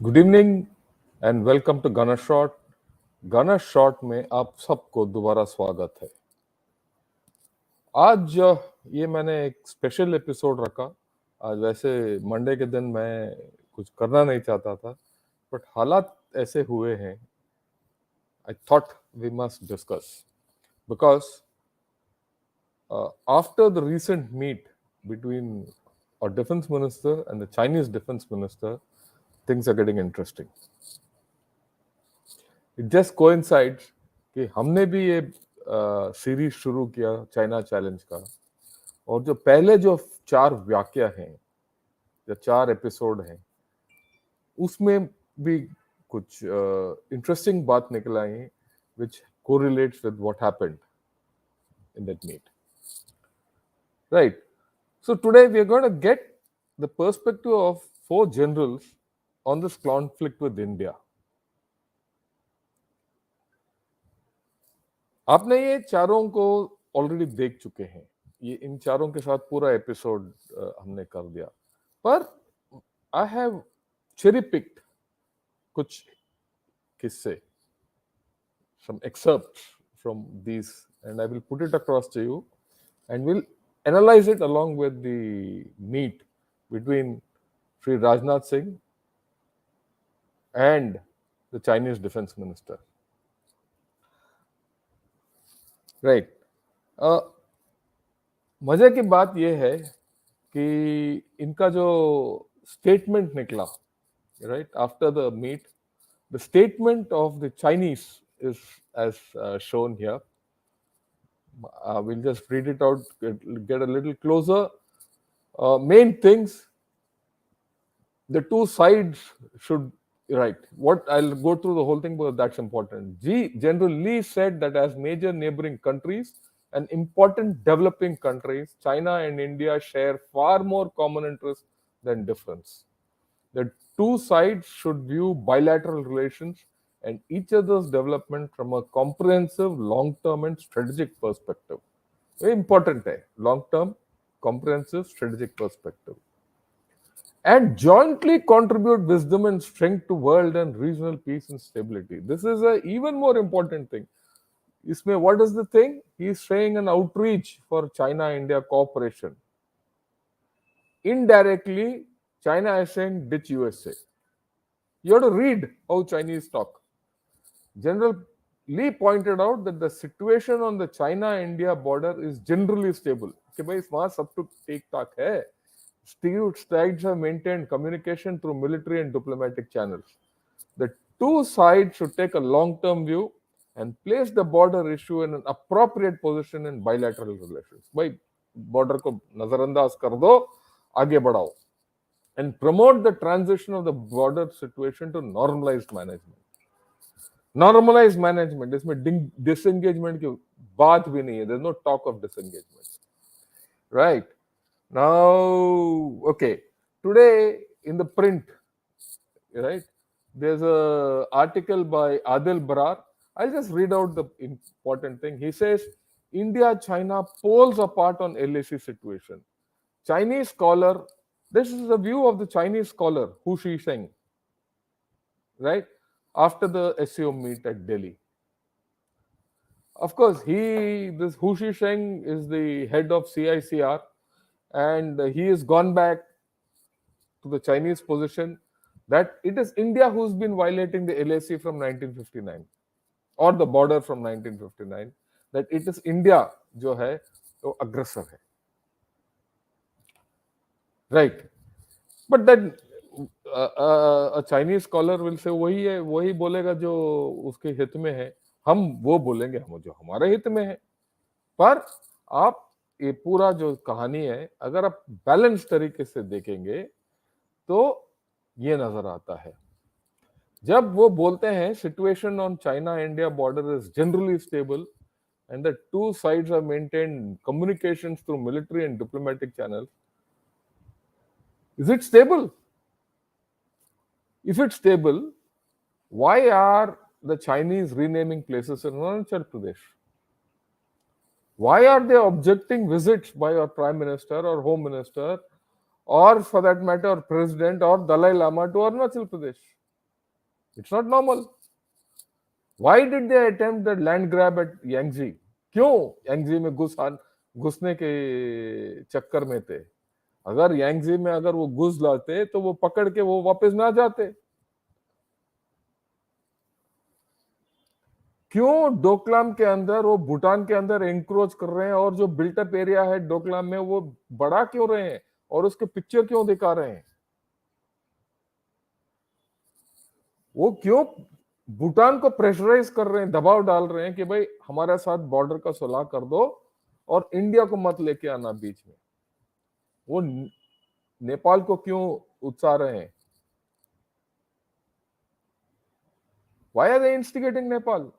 Good evening and welcome to गना शॉट। गना शॉट में आप सबको दोबारा स्वागत है। आज ये मैंने एक स्पेशल एपिसोड रखा। आज वैसे मंडे के दिन मैं कुछ करना नहीं चाहता था, बट हालात ऐसे हुए हैं। I thought we must discuss because after the recent meet between our defense minister and the Chinese defense minister, things are getting interesting. It just coincides कि हमने भी ये सीरीज शुरू किया चाइना चैलेंज का, और जो पहले जो 4 वाक्य हैं या 4 एपिसोड हैं, उसमें भी कुछ इंटरेस्टिंग बात निकल आई है which correlates with what happened in that meet. Right. So today we are going to get the perspective of 4 generals on this conflict with India. आपने ये चारों को ऑलरेडी देख चुके हैं, ये इन चारों के साथ पूरा एपिसोड हमने कर दिया, पर आई हैव चेरी पिक्ड कुछ किस्से, some excerpts from these, and I will put it across to you and we'll analyze it along with the meet between Sri Rajnath Singh and the Chinese defense minister. Right. मजे की बात यह है कि इनका जो स्टेटमेंट निकला, right, after the meet, the statement of the Chinese is as shown here. We'll just read it out, get a little closer. Main things, the two sides should, right, what I'll go through the whole thing because that's important. General Lee said that as major neighboring countries and important developing countries, China and India share far more common interests than difference. The two sides should view bilateral relations and each other's development from a comprehensive, long-term and strategic perspective. Very important, long-term, comprehensive, strategic perspective. And jointly contribute wisdom and strength to world and regional peace and stability. This is an even more important thing. What is the thing? He is saying an outreach for China-India cooperation. Indirectly, China is saying ditch USA. You have to read how Chinese talk. General Lee pointed out that the situation on the China-India border is generally stable. कि भाई वहाँ सब कुछ ठीक-ठाक है. Sides have maintained communication through military and diplomatic channels. The two sides should take a long-term view and place the border issue in an appropriate position in bilateral relations. भाई border को नजरअंदाज कर दो, आगे बढ़ाओ. And promote the transition of the border situation to normalized management. Normalized management, इसमें disengagement की बात भी नहीं है. There's no talk of disengagement. Right. Now, okay, today in the print, right, there's a article by Adil Barar. I'll just read out the important thing. He says, India-China poles apart on LAC situation. Chinese scholar, this is the view of the Chinese scholar, Hu Shisheng, right, after the SCO meet at Delhi. Of course, this Hu Shisheng is the head of CICR, and he has gone back to the Chinese position that it is India who's been violating the LAC from 1959 or the border from 1959, that it is India जो है वो aggressor है, right? But then a Chinese scholar will say वही बोलेगा जो उसके हित में है, हम वो बोलेंगे हम जो हमारे हित में है. पर आप ये पूरा जो कहानी है, अगर आप बैलेंस तरीके से देखेंगे तो ये नजर आता है. जब वो बोलते हैं situation on China India border is generally stable and the two sides are maintain communications through military and diplomatic channel, is it stable? If it's stable, why are the Chinese renaming places in Arunachal Pradesh? Why are they objecting visits by our Prime Minister or Home Minister or for that matter President or Dalai Lama to Arunachal Pradesh? It's not normal. Why did they attempt the land grab at Yangtze? क्यों Yangtze में घुसने के चक्कर में थे? अगर Yangtze में अगर वो घुस लाते तो वो पकड़ के वो वापस ना जाते. क्यों डोकलाम के अंदर वो भूटान के अंदर एंक्रोच कर रहे हैं और जो बिल्टअप एरिया है डोकलाम में वो बढ़ा क्यों रहे हैं और उसके पिक्चर क्यों दिखा रहे हैं? वो क्यों भूटान को प्रेशराइज कर रहे हैं, दबाव डाल रहे हैं कि भाई हमारे साथ बॉर्डर का सुलह कर दो और इंडिया को मत लेके आना बीच में? वो नेपाल को क्यों उकसा रहे हैं? Why are they instigating Nepal?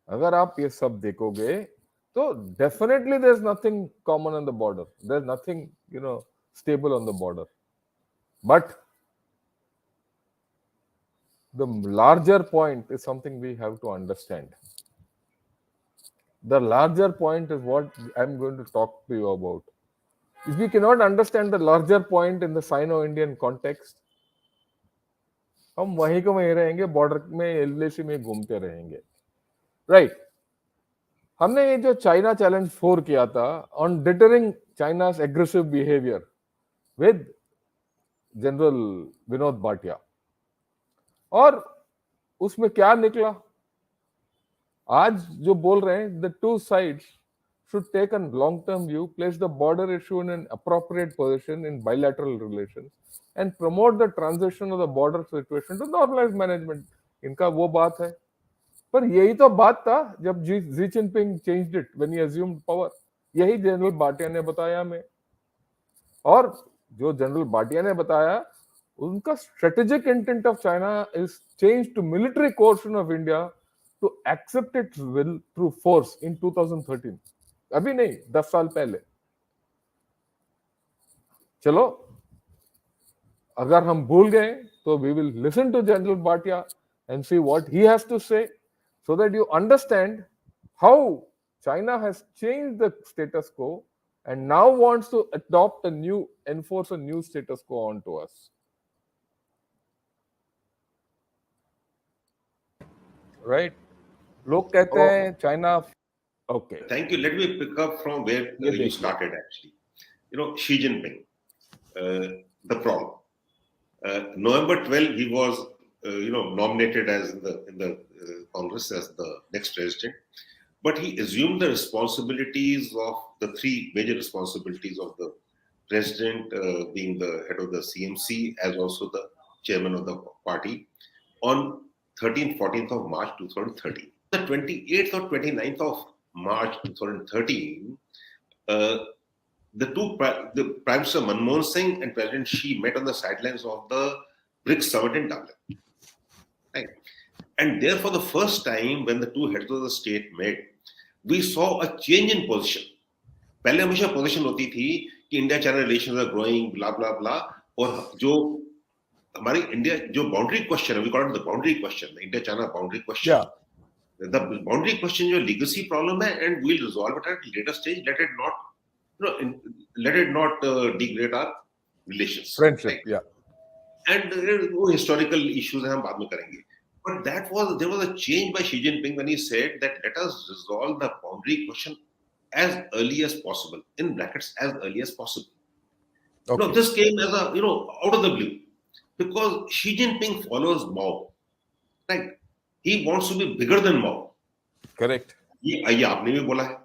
अगर आप ये सब देखोगे तो definitely there is nothing common on the border, there is nothing stable on the border. But the larger point is something we have to understand. The larger point is what I'm going to talk to you about. If we cannot understand the larger point in the Sino-Indian context, हम वहीं को वहीं रहेंगे, border में LAC में घूमते रहेंगे. Right. हमने ये जो चाइना चैलेंज 4 किया था on deterring China's aggressive behavior with general Vinod Bhatia, और उसमें क्या निकला? आज जो बोल रहे हैं the two sides should take a long-term view, place the border issue in an appropriate position in bilateral relations, and promote the transition of the border situation to normalized management. इनका वो बात है. पर यही तो बात था जब Xi Jinping changed it when he assumed power. यही जनरल भाटिया ने बताया हमें, और जो जनरल भाटिया ने बताया उनका strategic intent of China is change to military coercion of India to accept its will through force in 2013. अभी नहीं, 10 साल पहले. चलो, अगर हम भूल गए तो we will listen to General Bhatia and see what he has to say, so that you understand how China has changed the status quo and now wants to enforce a new status quo onto us. Right? लोग कहते हैं China. Okay. Thank you. Let me pick up from where you started, actually. Xi Jinping, the problem. November 12, he was, nominated as in the Congress as the next president. But he assumed the responsibilities of the three major responsibilities of the president, being the head of the CMC, as also the chairman of the party, on 13th, 14th of March 2013. The 28th or 29th of March 2013, the Prime Minister Manmohan Singh and President Xi met on the sidelines of the BRICS summit in Dublin. Right? And there, for the first time, when the two heads of the state met, we saw a change in position. पहले हमेशा position होती थी कि India China relations are growing, blah blah blah, और जो हमारी India जो boundary question है, we call it the boundary question, India China boundary question, the boundary question जो लीगेसी प्रॉब्लम है, and we will resolve it at later stage. Let it not degrade our relations, friendship, right? And historical issues हम बाद में करेंगे. But there was a change by Xi Jinping when he said that let us resolve the boundary question as early as possible, in brackets as early as possible. Okay. No, this came as a out of the blue, because Xi Jinping follows Mao, right? He wants to be bigger than Mao. Correct. ये आपने भी बोला है.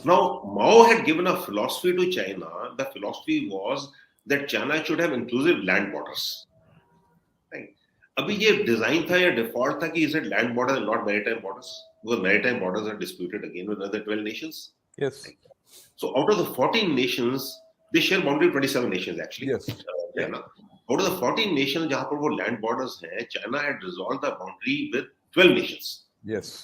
Now, Mao had given a philosophy to China. The philosophy was that China should have inclusive land borders. Right? अभी ये design था या default था कि he said land borders and not maritime borders, because maritime borders are disputed again with another 12 nations. Yes. Right? So out of the 14 nations, they share boundary 27 nations actually. Yes. China. Out of the 14 nations जहाँ पर वो land borders हैं, China had resolved the boundary with 12 nations. Yes.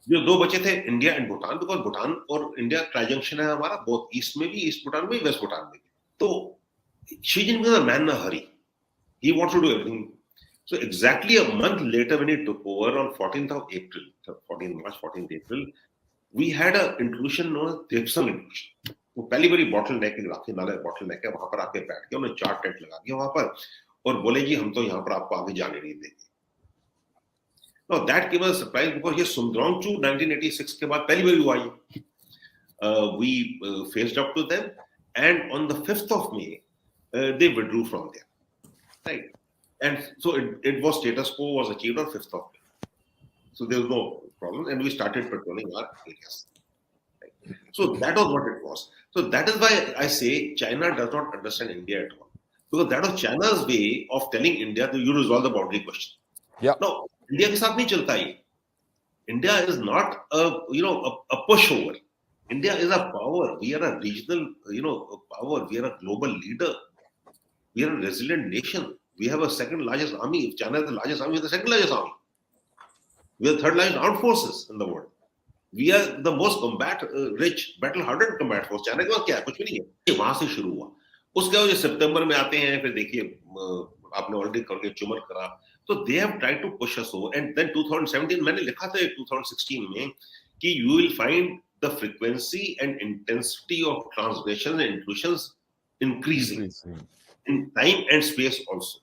जो दो बचे थे, India and Bhutan, because Bhutan और India ट्रांजंक्शन है हमारा, बोथ ईस्ट में भी, ईस्ट भूटान में, वेस्ट भूटान में भी. तो Xi Jinping is a man in a hurry. He wants to do everything. So exactly a month later when he took over on 14th of April, 14 March, 14th April, we had a inclusion known as Tripsum inclusion. वो पहली बारी bottle नेक राखी नाले bottle नेक है, वहां पर आके बैठ के उन्होंने 4 टेंट लगा दिया वहां पर, और बोले जी हम तो यहाँ पर आपको आगे जाने नहीं देंगे. Now that came as a surprise because ये Sundrangchu 1986 के बाद पहली बार हुआ ये. We faced up to them, and on the 5th of May, they withdrew from there. Right, and so it was status quo was achieved on 5th of May. So there was no problem, and we started patrolling our areas. Right? So that was what it was. So that is why I say China does not understand India at all, because that was China's way of telling India that you resolve the boundary question. Yeah. Now, India के साथ नहीं चलता ये. India is not a pushover. India is a power. We are a regional power. We are a global leader. We are a resilient nation. We have a second largest army. If China is the largest army, we are the second largest army. We are the third largest armed forces in the world. We are the most rich, battle-hardened combat force. China के पास क्या है? कुछ भी नहीं है. वहां से शुरू हुआ. उसके बाद सितंबर में आते हैं, फिर देखिए आपने ऑलरेडी करके चुमर करा. So they have tried to push us over, and then 2017 मैंने लिखा था 2016 में कि you will find the frequency and intensity of transgressions and intrusions increasing in time and space also.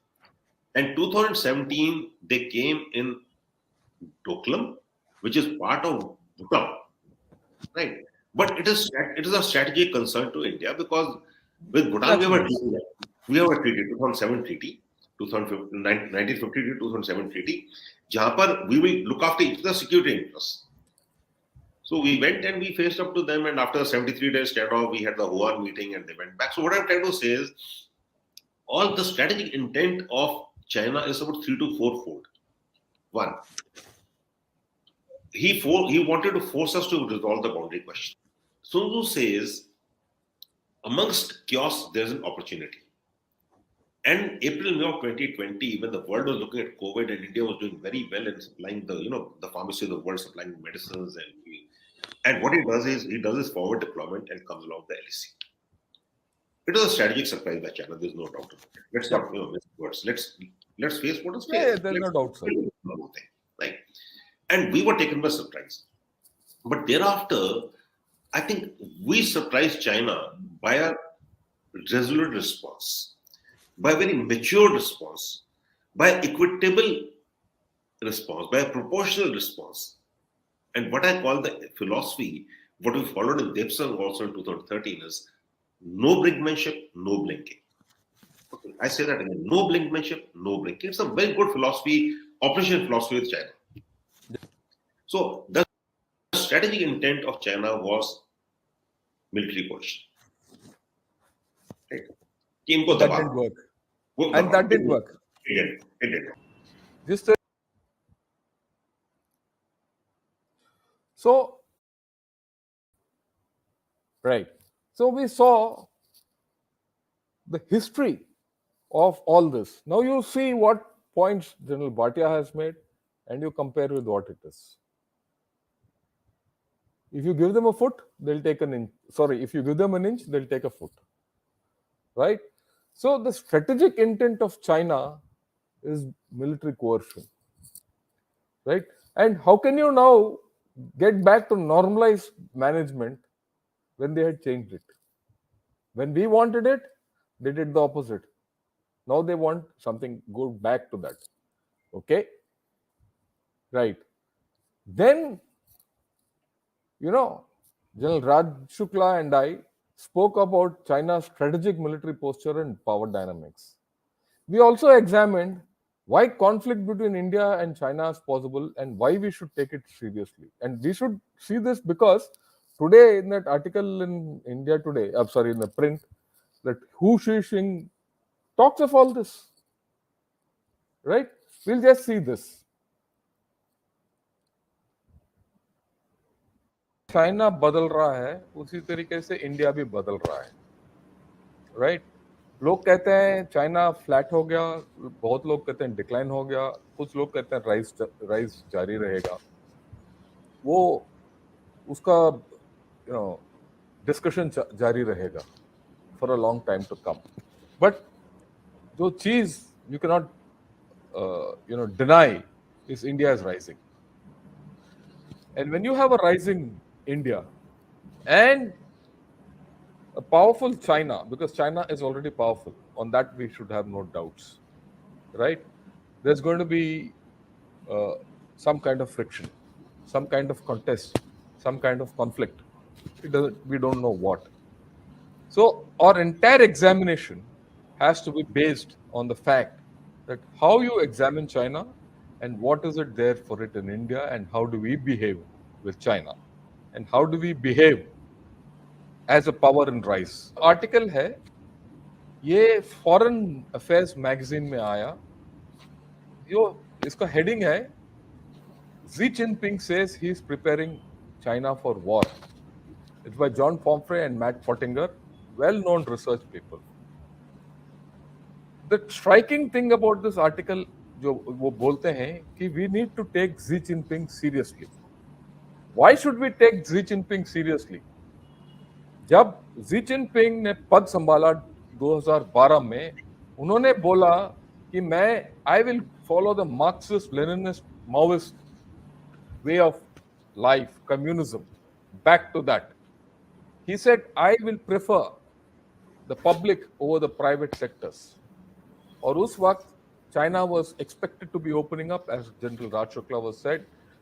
And 2017 they came in Doklam, which is part of Bhutan, right? But it is a strategic concern to India because with Bhutan we have a treaty, 2007 treaty. 1950 to 2007 treaty, जहाँ पर we will look after each other's security interests. So we went and we faced up to them, and after 73 days standoff, we had the Wuhan meeting and they went back. So what I'm trying to say is, all the strategic intent of China is about 3 to 4 fold. One, he wanted to force us to resolve the boundary question. Sun Tzu says, amongst chaos, there's an opportunity. And April, May of 2020, when the world was looking at COVID and India was doing very well in supplying the pharmacy of the world, supplying medicines, and what he does is he does his forward deployment and comes along the LEC. It was a strategic surprise by China. There's no doubt about it. Let's not miss words. Let's face what is faced. Yeah, there's no doubt, sir. Right? And we were taken by surprise. But thereafter, I think we surprised China by a resolute response, by a very mature response, by equitable response, by a proportional response. And what I call the philosophy, what we followed in Depsang also in 2013 is no brinkmanship, no blinking. Okay, I say that again, no brinkmanship, no blinking. It's a very good philosophy, operation philosophy with China. So the strategic intent of China was military coercion. Right? That didn't work. And that didn't work. It did. Just so, right. So we saw the history of all this. Now you see what points General Bhatia has made and you compare with what it is. If you give them a foot, they'll take an inch. Sorry, if you give them an inch, they'll take a foot. Right? So the strategic intent of China is military coercion. Right? And how can you now get back to normalized management when they had changed it? When we wanted it, they did the opposite. Now they want something, go back to that. Okay? Right. Then, General Raj Shukla and I spoke about China's strategic military posture and power dynamics. We also examined why conflict between India and China is possible and why we should take it seriously. And we should see this because today in that article in India Today, in the print, that Hu Shixing talks of all this. Right? We'll just see this. China बदल रहा है उसी तरीके से India भी बदल रहा है. राइट? लोग कहते हैं चाइना फ्लैट हो गया, बहुत लोग कहते हैं डिक्लाइन हो गया, कुछ लोग कहते हैं राइज जारी रहेगा. वो उसका डिस्कशन जारी रहेगा for a long time to come. But जो चीज you can not deny is India is rising. And when you have a rising India and a powerful China, because China is already powerful, on that we should have no doubts, right? There's going to be uh, some kind of friction, some kind of contest, some kind of conflict. We don't know what. So our entire examination has to be based on the fact that how you examine China and what is it there for it in India and how do we behave with China and how do we behave as a power in rise. Article है, ये foreign affairs magazine में आया, जो इसका heading है Xi Jinping says he is preparing China for war. It's by John Pomfrey and Matt Pottinger, well-known research people. The striking thing about this article, जो वो बोलते हैं कि we need to take Xi Jinping seriously. Why should we take Xi Jinping seriously? जब Xi Jinping ने पद संभाला 2012 में, उन्होंने बोला कि मैं I will follow the Marxist, Leninist, Maoist way of life, communism, back to that. He said, I will prefer the public over the private sectors. और उस वक्त China was expected to be opening up, as General Raj Shukla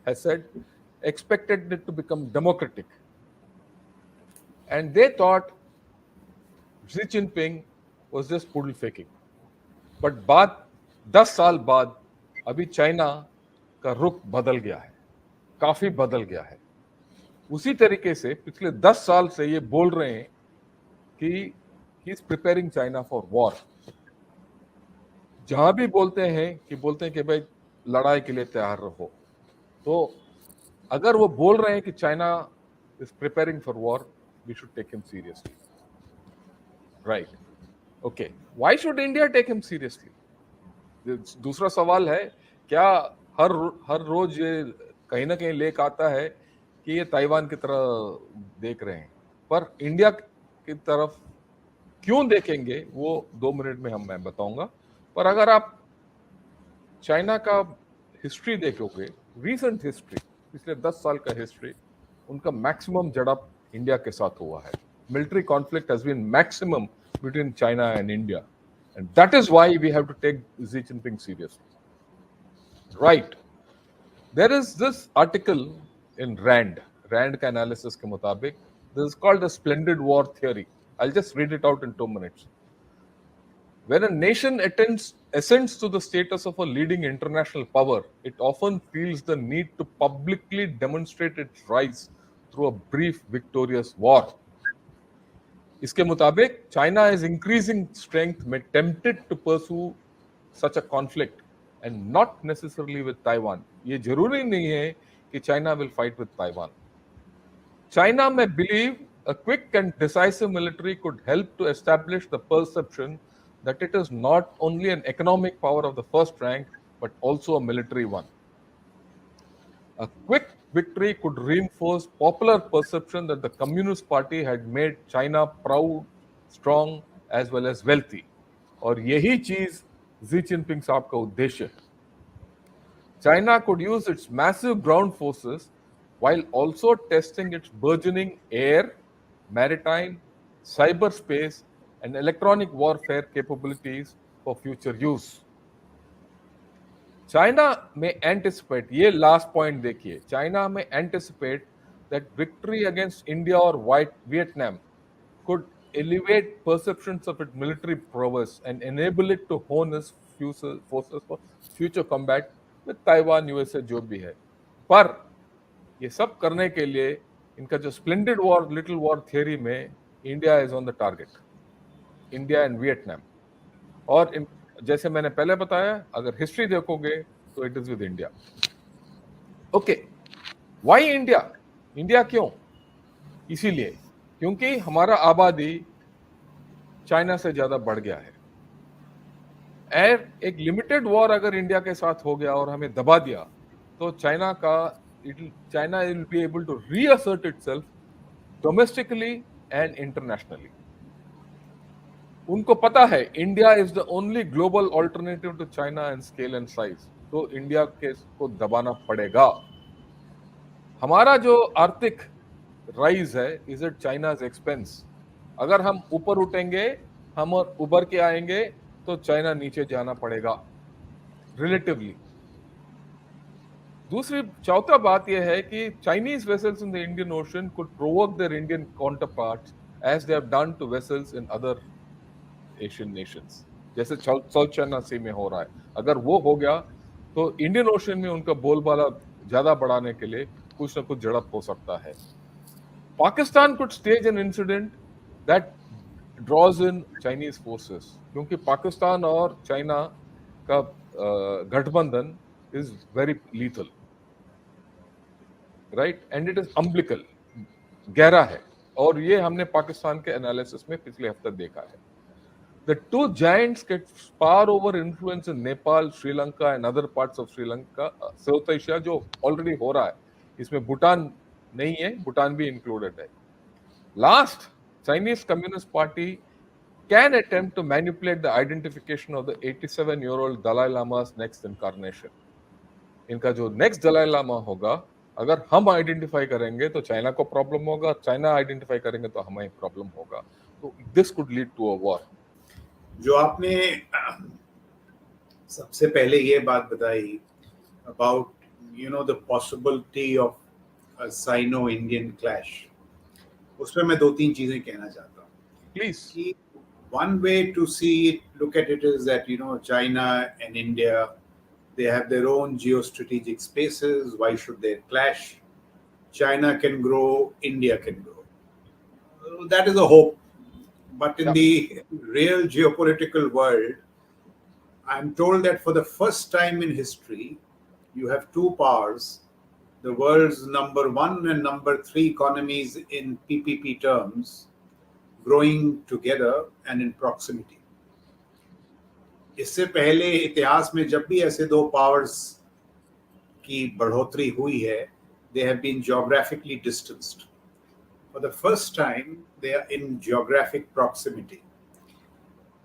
has said, expected it to become democratic. And they thought Xi Jinping was just poodle faking. But 10 साल बाद अभी China का रुख बदल गया है, काफी बदल गया है. उसी तरीके से पिछले 10 साल से ये बोल रहे हैं कि he is preparing China for war. जहां भी बोलते हैं कि भाई लड़ाई के लिए तैयार रहो, तो अगर वो बोल रहे हैं कि China is preparing for war, we should take him seriously, right? Okay, why should India take him seriously? दूसरा सवाल है, क्या हर रोज ये कहीं ना कहीं लेक आता है कि ये ताइवान की तरह देख रहे हैं, पर इंडिया की तरफ क्यों देखेंगे वो 2 मिनट में मैं बताऊंगा. पर अगर आप चाइना का हिस्ट्री देखोगे, रीसेंट हिस्ट्री, पिछले 10 साल का हिस्ट्री, उनका मैक्सिमम झड़प इंडिया के साथ हुआ है. Military conflict has been maximum between China and India, and that is why we have to take Xi Jinping seriously, right? There is this article in Rand का analysis के मुताबिक, this is called the splendid war theory. I'll just read it out in 2 minutes. When a nation ascends to the status of a leading international power, it often feels the need to publicly demonstrate its rise through a brief victorious war. इसके मुताबिक China is increasing strength, may tempted to pursue such a conflict and not necessarily with Taiwan. ये जरूरी नहीं है कि China will fight with Taiwan. China may believe a quick and decisive military could help to establish the perception that it is not only an economic power of the first rank, but also a military one. A quick victory could reinforce popular perception that the Communist Party had made China proud, strong, as well as wealthy. और यही चीज Xi Jinping साहब का उद्देश्य है. China could use its massive ground forces while also testing its burgeoning air, maritime, cyberspace, and electronic warfare capabilities for future use. China may anticipate, ये last point देखिए, China may anticipate that victory against India or Vietnam could elevate perceptions of its military prowess and enable it to hone its forces for future combat with Taiwan, USA, जो भी है. पर ये सब करने के लिए इनका जो splendid war, little war theory में, India is on the target, India and Vietnam. और जैसे मैंने पहले बताया, अगर हिस्ट्री देखोगे तो it is with India. Okay, why India? India क्यों? इसीलिए क्योंकि हमारा आबादी चाइना से ज्यादा बढ़ गया है. और एक लिमिटेड वॉर अगर इंडिया के साथ हो गया और हमें दबा दिया, तो China will be able to reassert itself domestically and internationally. उनको पता है India is the only global alternative to China in scale and size, तो इंडिया को दबाना पड़ेगा. हमारा जो आर्थिक राइज है इज एट चाइनाज एक्सपेंस. अगर हम ऊपर उठेंगे, हम और उभर के आएंगे, तो चाइना नीचे जाना पड़ेगा. रिलेटिवली। दूसरी चौथा बात यह है कि Chinese vessels in the Indian Ocean could provoke their Indian counterparts as they have done to vessels in other Asian nations, जैसे साउथ चाइना सी में हो रहा है। अगर वो हो गया तो इंडियन ओशन में उनका बोलबाला ज्यादा बढ़ाने के लिए कुछ ना कुछ झड़प हो सकता है। Pakistan could stage an incident that draws in Chinese forces, क्योंकि पाकिस्तान और चाइना का गठबंधन is very lethal, right, and it is umbilical, गहरा है। और ये हमने पाकिस्तान के एनालिसिस में पिछले हफ्ते देखा है। The two giants get far over influence in Nepal, Sri Lanka and other parts of Sri Lanka, South Asia, जो ऑलरेडी हो रहा है। इसमें भूटान नहीं है, भूटान भी इंक्लूडेड है। Last, Chinese Communist Party can attempt to manipulate the identification of the 87-year-old Dalai Lama's next incarnation. इनका जो नेक्स्ट दलाई लामा होगा, अगर हम आइडेंटिफाई करेंगे तो चाइना को प्रॉब्लम होगा, चाइना आइडेंटिफाई करेंगे तो हमें प्रॉब्लम होगा। तो this could lead to a war. जो आपने सबसे पहले ये बात बताई about the possibility of Sino Indian clash, उसमें मैं 2-3 चीजें कहना चाहता हूँ। प्लीज। कि one way to see it, look at it, is that China and India, they have their own geostrategic spaces. Why should they clash? China can grow, India can grow. That is a hope. But in the real geopolitical world, I'm told that for the first time in history, you have two powers, the world's number 1 and number 3 economies in PPP terms, growing together and in proximity. इससे पहले इतिहास में जब भी ऐसे दो powers की बढ़ोतरी हुई है, they have been geographically distanced. For the first time, they are in geographic proximity.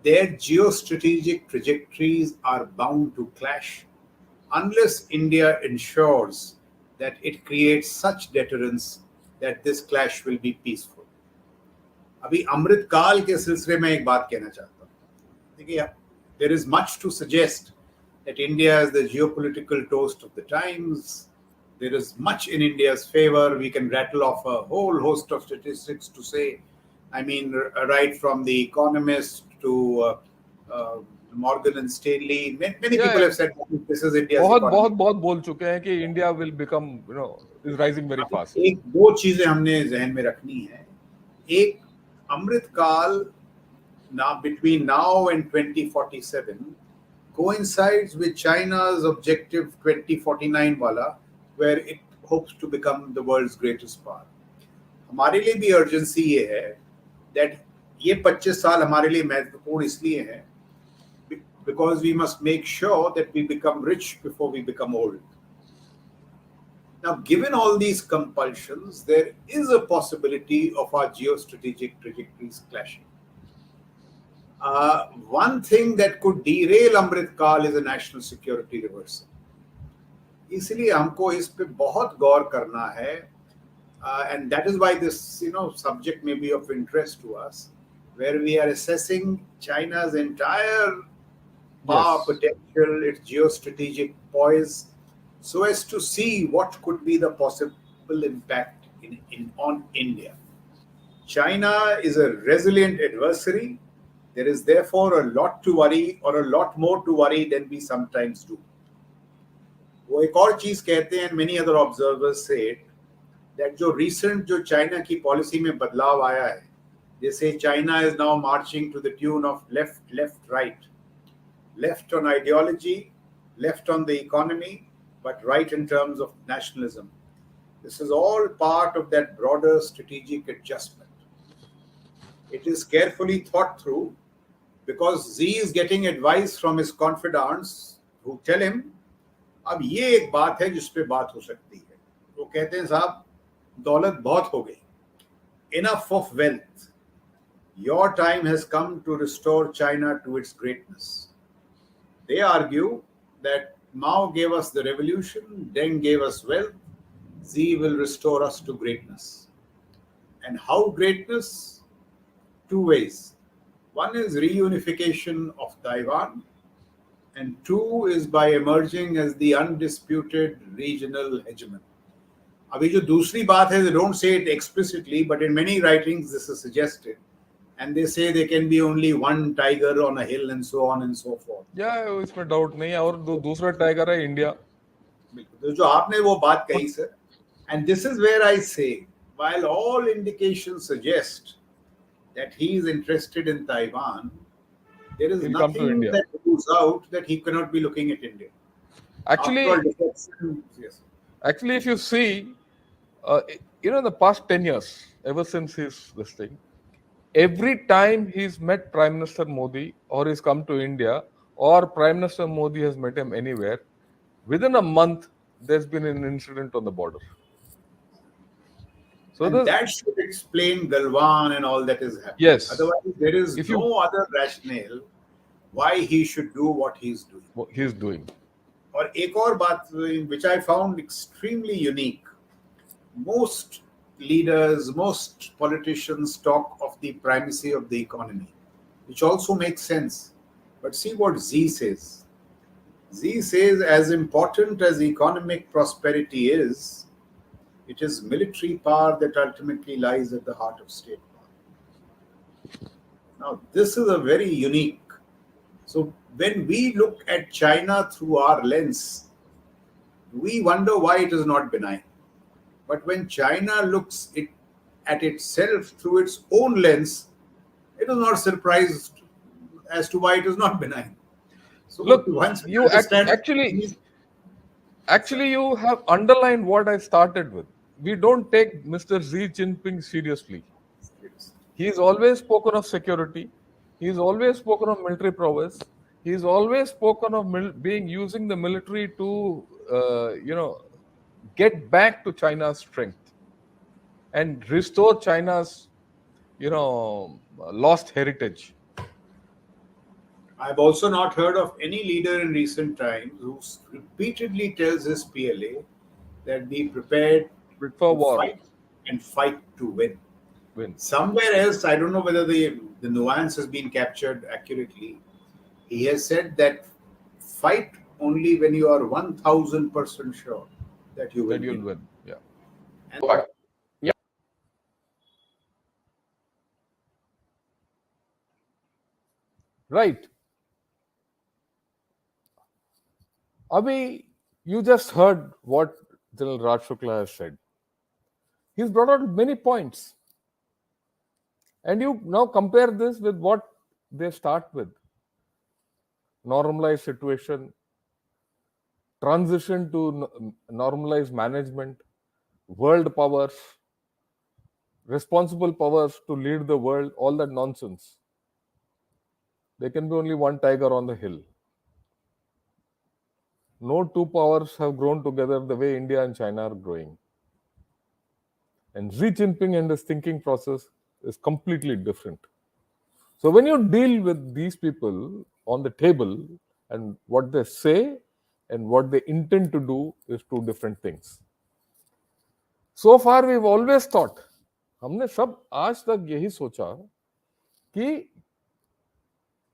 Their geostrategic trajectories are bound to clash unless India ensures that it creates such deterrence that this clash will be peaceful. अभी अमृत काल के सिलसिले में एक बात कहना चाहता हूँ। देखिए, there is much to suggest that India is the geopolitical toast of the times. There is much in India's favor. We can rattle off a whole host of statistics to say, I mean, right from The Economist to Morgan and Stanley. Many people have said this is India's economy. बहुत बोल चुके हैं कि India will become, is rising very fast. एक दो चीजें हमने जहन में रखनी है। एक, अमृत काल between now and 2047 coincides with China's objective 2049 wala, where it hopes to become the world's greatest power. हमारे लिए भी urgency ये है that ये 25 साल हमारे लिए महत्वपूर्ण इसलिए हैं because we must make sure that we become rich before we become old. Now, given all these compulsions, there is a possibility of our geostrategic trajectories clashing. One thing that could derail Amrit Kal is a national security reversal. इसलिए हमको इस पे बहुत गौर करना है, and that is why this subject may be of interest to us, where we are assessing China's entire power potential, its geostrategic poise, so as to see what could be the possible impact on India. China is a resilient adversary. There is therefore a lot to worry, or a lot more to worry than we sometimes do. वो एक और चीज कहते हैं, many other observers say it, that जो recent जो China की policy में बदलाव आया है, they say China is now marching to the tune of left, right. Left on ideology, left on the economy, but right in terms of nationalism. This is all part of that broader strategic adjustment. It is carefully thought through because Xi is getting advice from his confidants who tell him, अब ये एक बात है जिस पे बात हो सकती है। वो कहते हैं साहब, दौलत बहुत हो गई, enough of wealth. Your time has come to restore China to its greatness. They argue that Mao gave us the revolution, Deng gave us wealth, Xi will restore us to greatness. And how greatness? Two ways. One is reunification of Taiwan, and two is by emerging as the undisputed regional hegemon. अभी जो दूसरी बात है, they don't say it explicitly, but in many writings this is suggested, and they say there can be only one tiger on a hill and so on and so forth. या इसमें doubt नहीं है, और दूसरा tiger है India. बिल्कुल, तो जो आपने वो बात कही sir, and this is where I say, while all indications suggest that he is interested in Taiwan, there is He'll come to nothing India. that rules out that he cannot be looking at India. Actually, After all, defection, yes. Actually, if you see, in the past 10 years, ever since this thing, every time he's met Prime Minister Modi or he's come to India or Prime Minister Modi has met him anywhere, within a month, there's been an incident on the border. So And that should explain Galwan and all that is happening. Yes. Otherwise, there is no other rationale why he should do what he's doing. What he's doing. और एक और बात which I found extremely unique. Most leaders, most politicians talk of the primacy of the economy, which also makes sense. But see what Z says. Z says, as important as economic prosperity is, it is military power that ultimately lies at the heart of state power. Now, this is a very unique. So, when we look at China through our lens, we wonder why it is not benign. But when China looks at itself through its own lens, it is not surprised as to why it is not benign. So look, once you actually you have underlined what I started with. We don't take Mr. Xi Jinping seriously. He's always spoken of security. He's always spoken of military prowess. He's always spoken of using the military to, get back to China's strength and restore China's, lost heritage. I've also not heard of any leader in recent times who repeatedly tells his PLA that be prepared for war fight and fight to win. Win. Somewhere else, I don't know whether the nuance has been captured accurately. He has said that fight only when you are 1000% sure that you will win. Yeah. Yeah. Right. Abhi, you just heard what General Raj Shukla has said. He's brought out many points. And you now compare this with what they start with. Normalized situation, transition to normalized management, world powers, responsible powers to lead the world, all that nonsense. There can be only one tiger on the hill. No two powers have grown together the way India and China are growing. And Xi Jinping and his thinking process is completely different. So when you deal with these people on the table and what they say and what they intend to do is two different things. So far we've always thought, हमने सब आज तक यही सोचा कि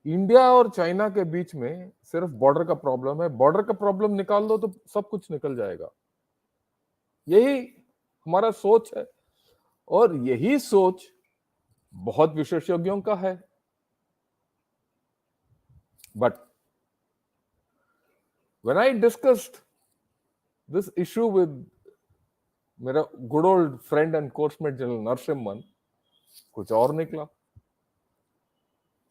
India और China के बीच में सिर्फ बॉर्डर का प्रॉब्लम है. बॉर्डर का प्रॉब्लम निकाल दो तो सब कुछ निकल जाएगा. यही हमारा सोच है और यही सोच बहुत विशेषज्ञों का है. But when I discussed this issue with मेरा good old friend and coursemate General Narasimhan, कुछ और निकला.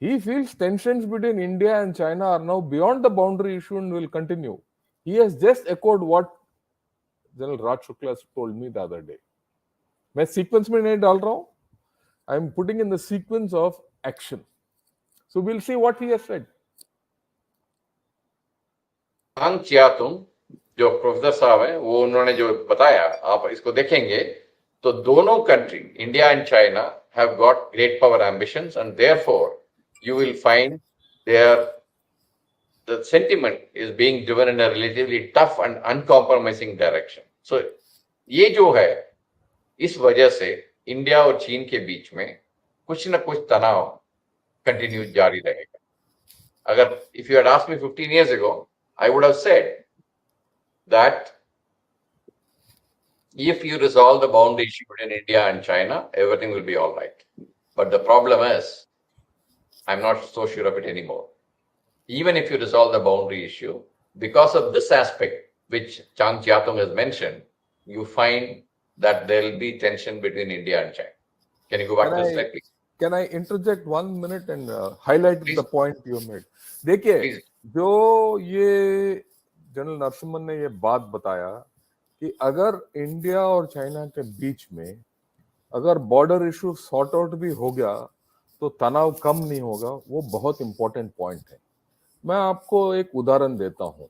He feels tensions between India and China are now beyond the boundary issue and will continue. He has just echoed what General Raj Shukla told me the other day. मैं sequence में नहीं डाल रहा हूँ. I am putting in the sequence of action. So we'll see what he has said. चियातुंग जो professor साहब हैं वो उन्होंने जो बताया, आप इसको देखेंगे तो दोनों country India and China have got great power ambitions and therefore you will find the sentiment is being driven in a relatively tough and uncompromising direction. So ये जो है, इस वजह से इंडिया और चीन के बीच में कुछ न कुछ तनाव कंटिन्यू जारी रहेगा. अगर if you had asked me 15 years ago, I would have said that if you resolve the boundary issue between India and China, everything will be all right. But the problem is, I'm not so sure of it anymore. Even if you resolve the boundary issue, because of this aspect, which Chang Chiatung has mentioned, you find that there will be tension between India and China. Can you go back Can to the I slide, please? can I interject 1 minute and highlight Please, the point you made? देखिए, please. जो ये general Narasimhan ने ये बात बताया कि अगर India और चाइना के बीच में अगर बॉर्डर इशू सॉर्ट आउट भी हो गया तो तनाव कम नहीं होगा, वो बहुत इंपॉर्टेंट पॉइंट है। मैं आपको एक उदाहरण देता हूं।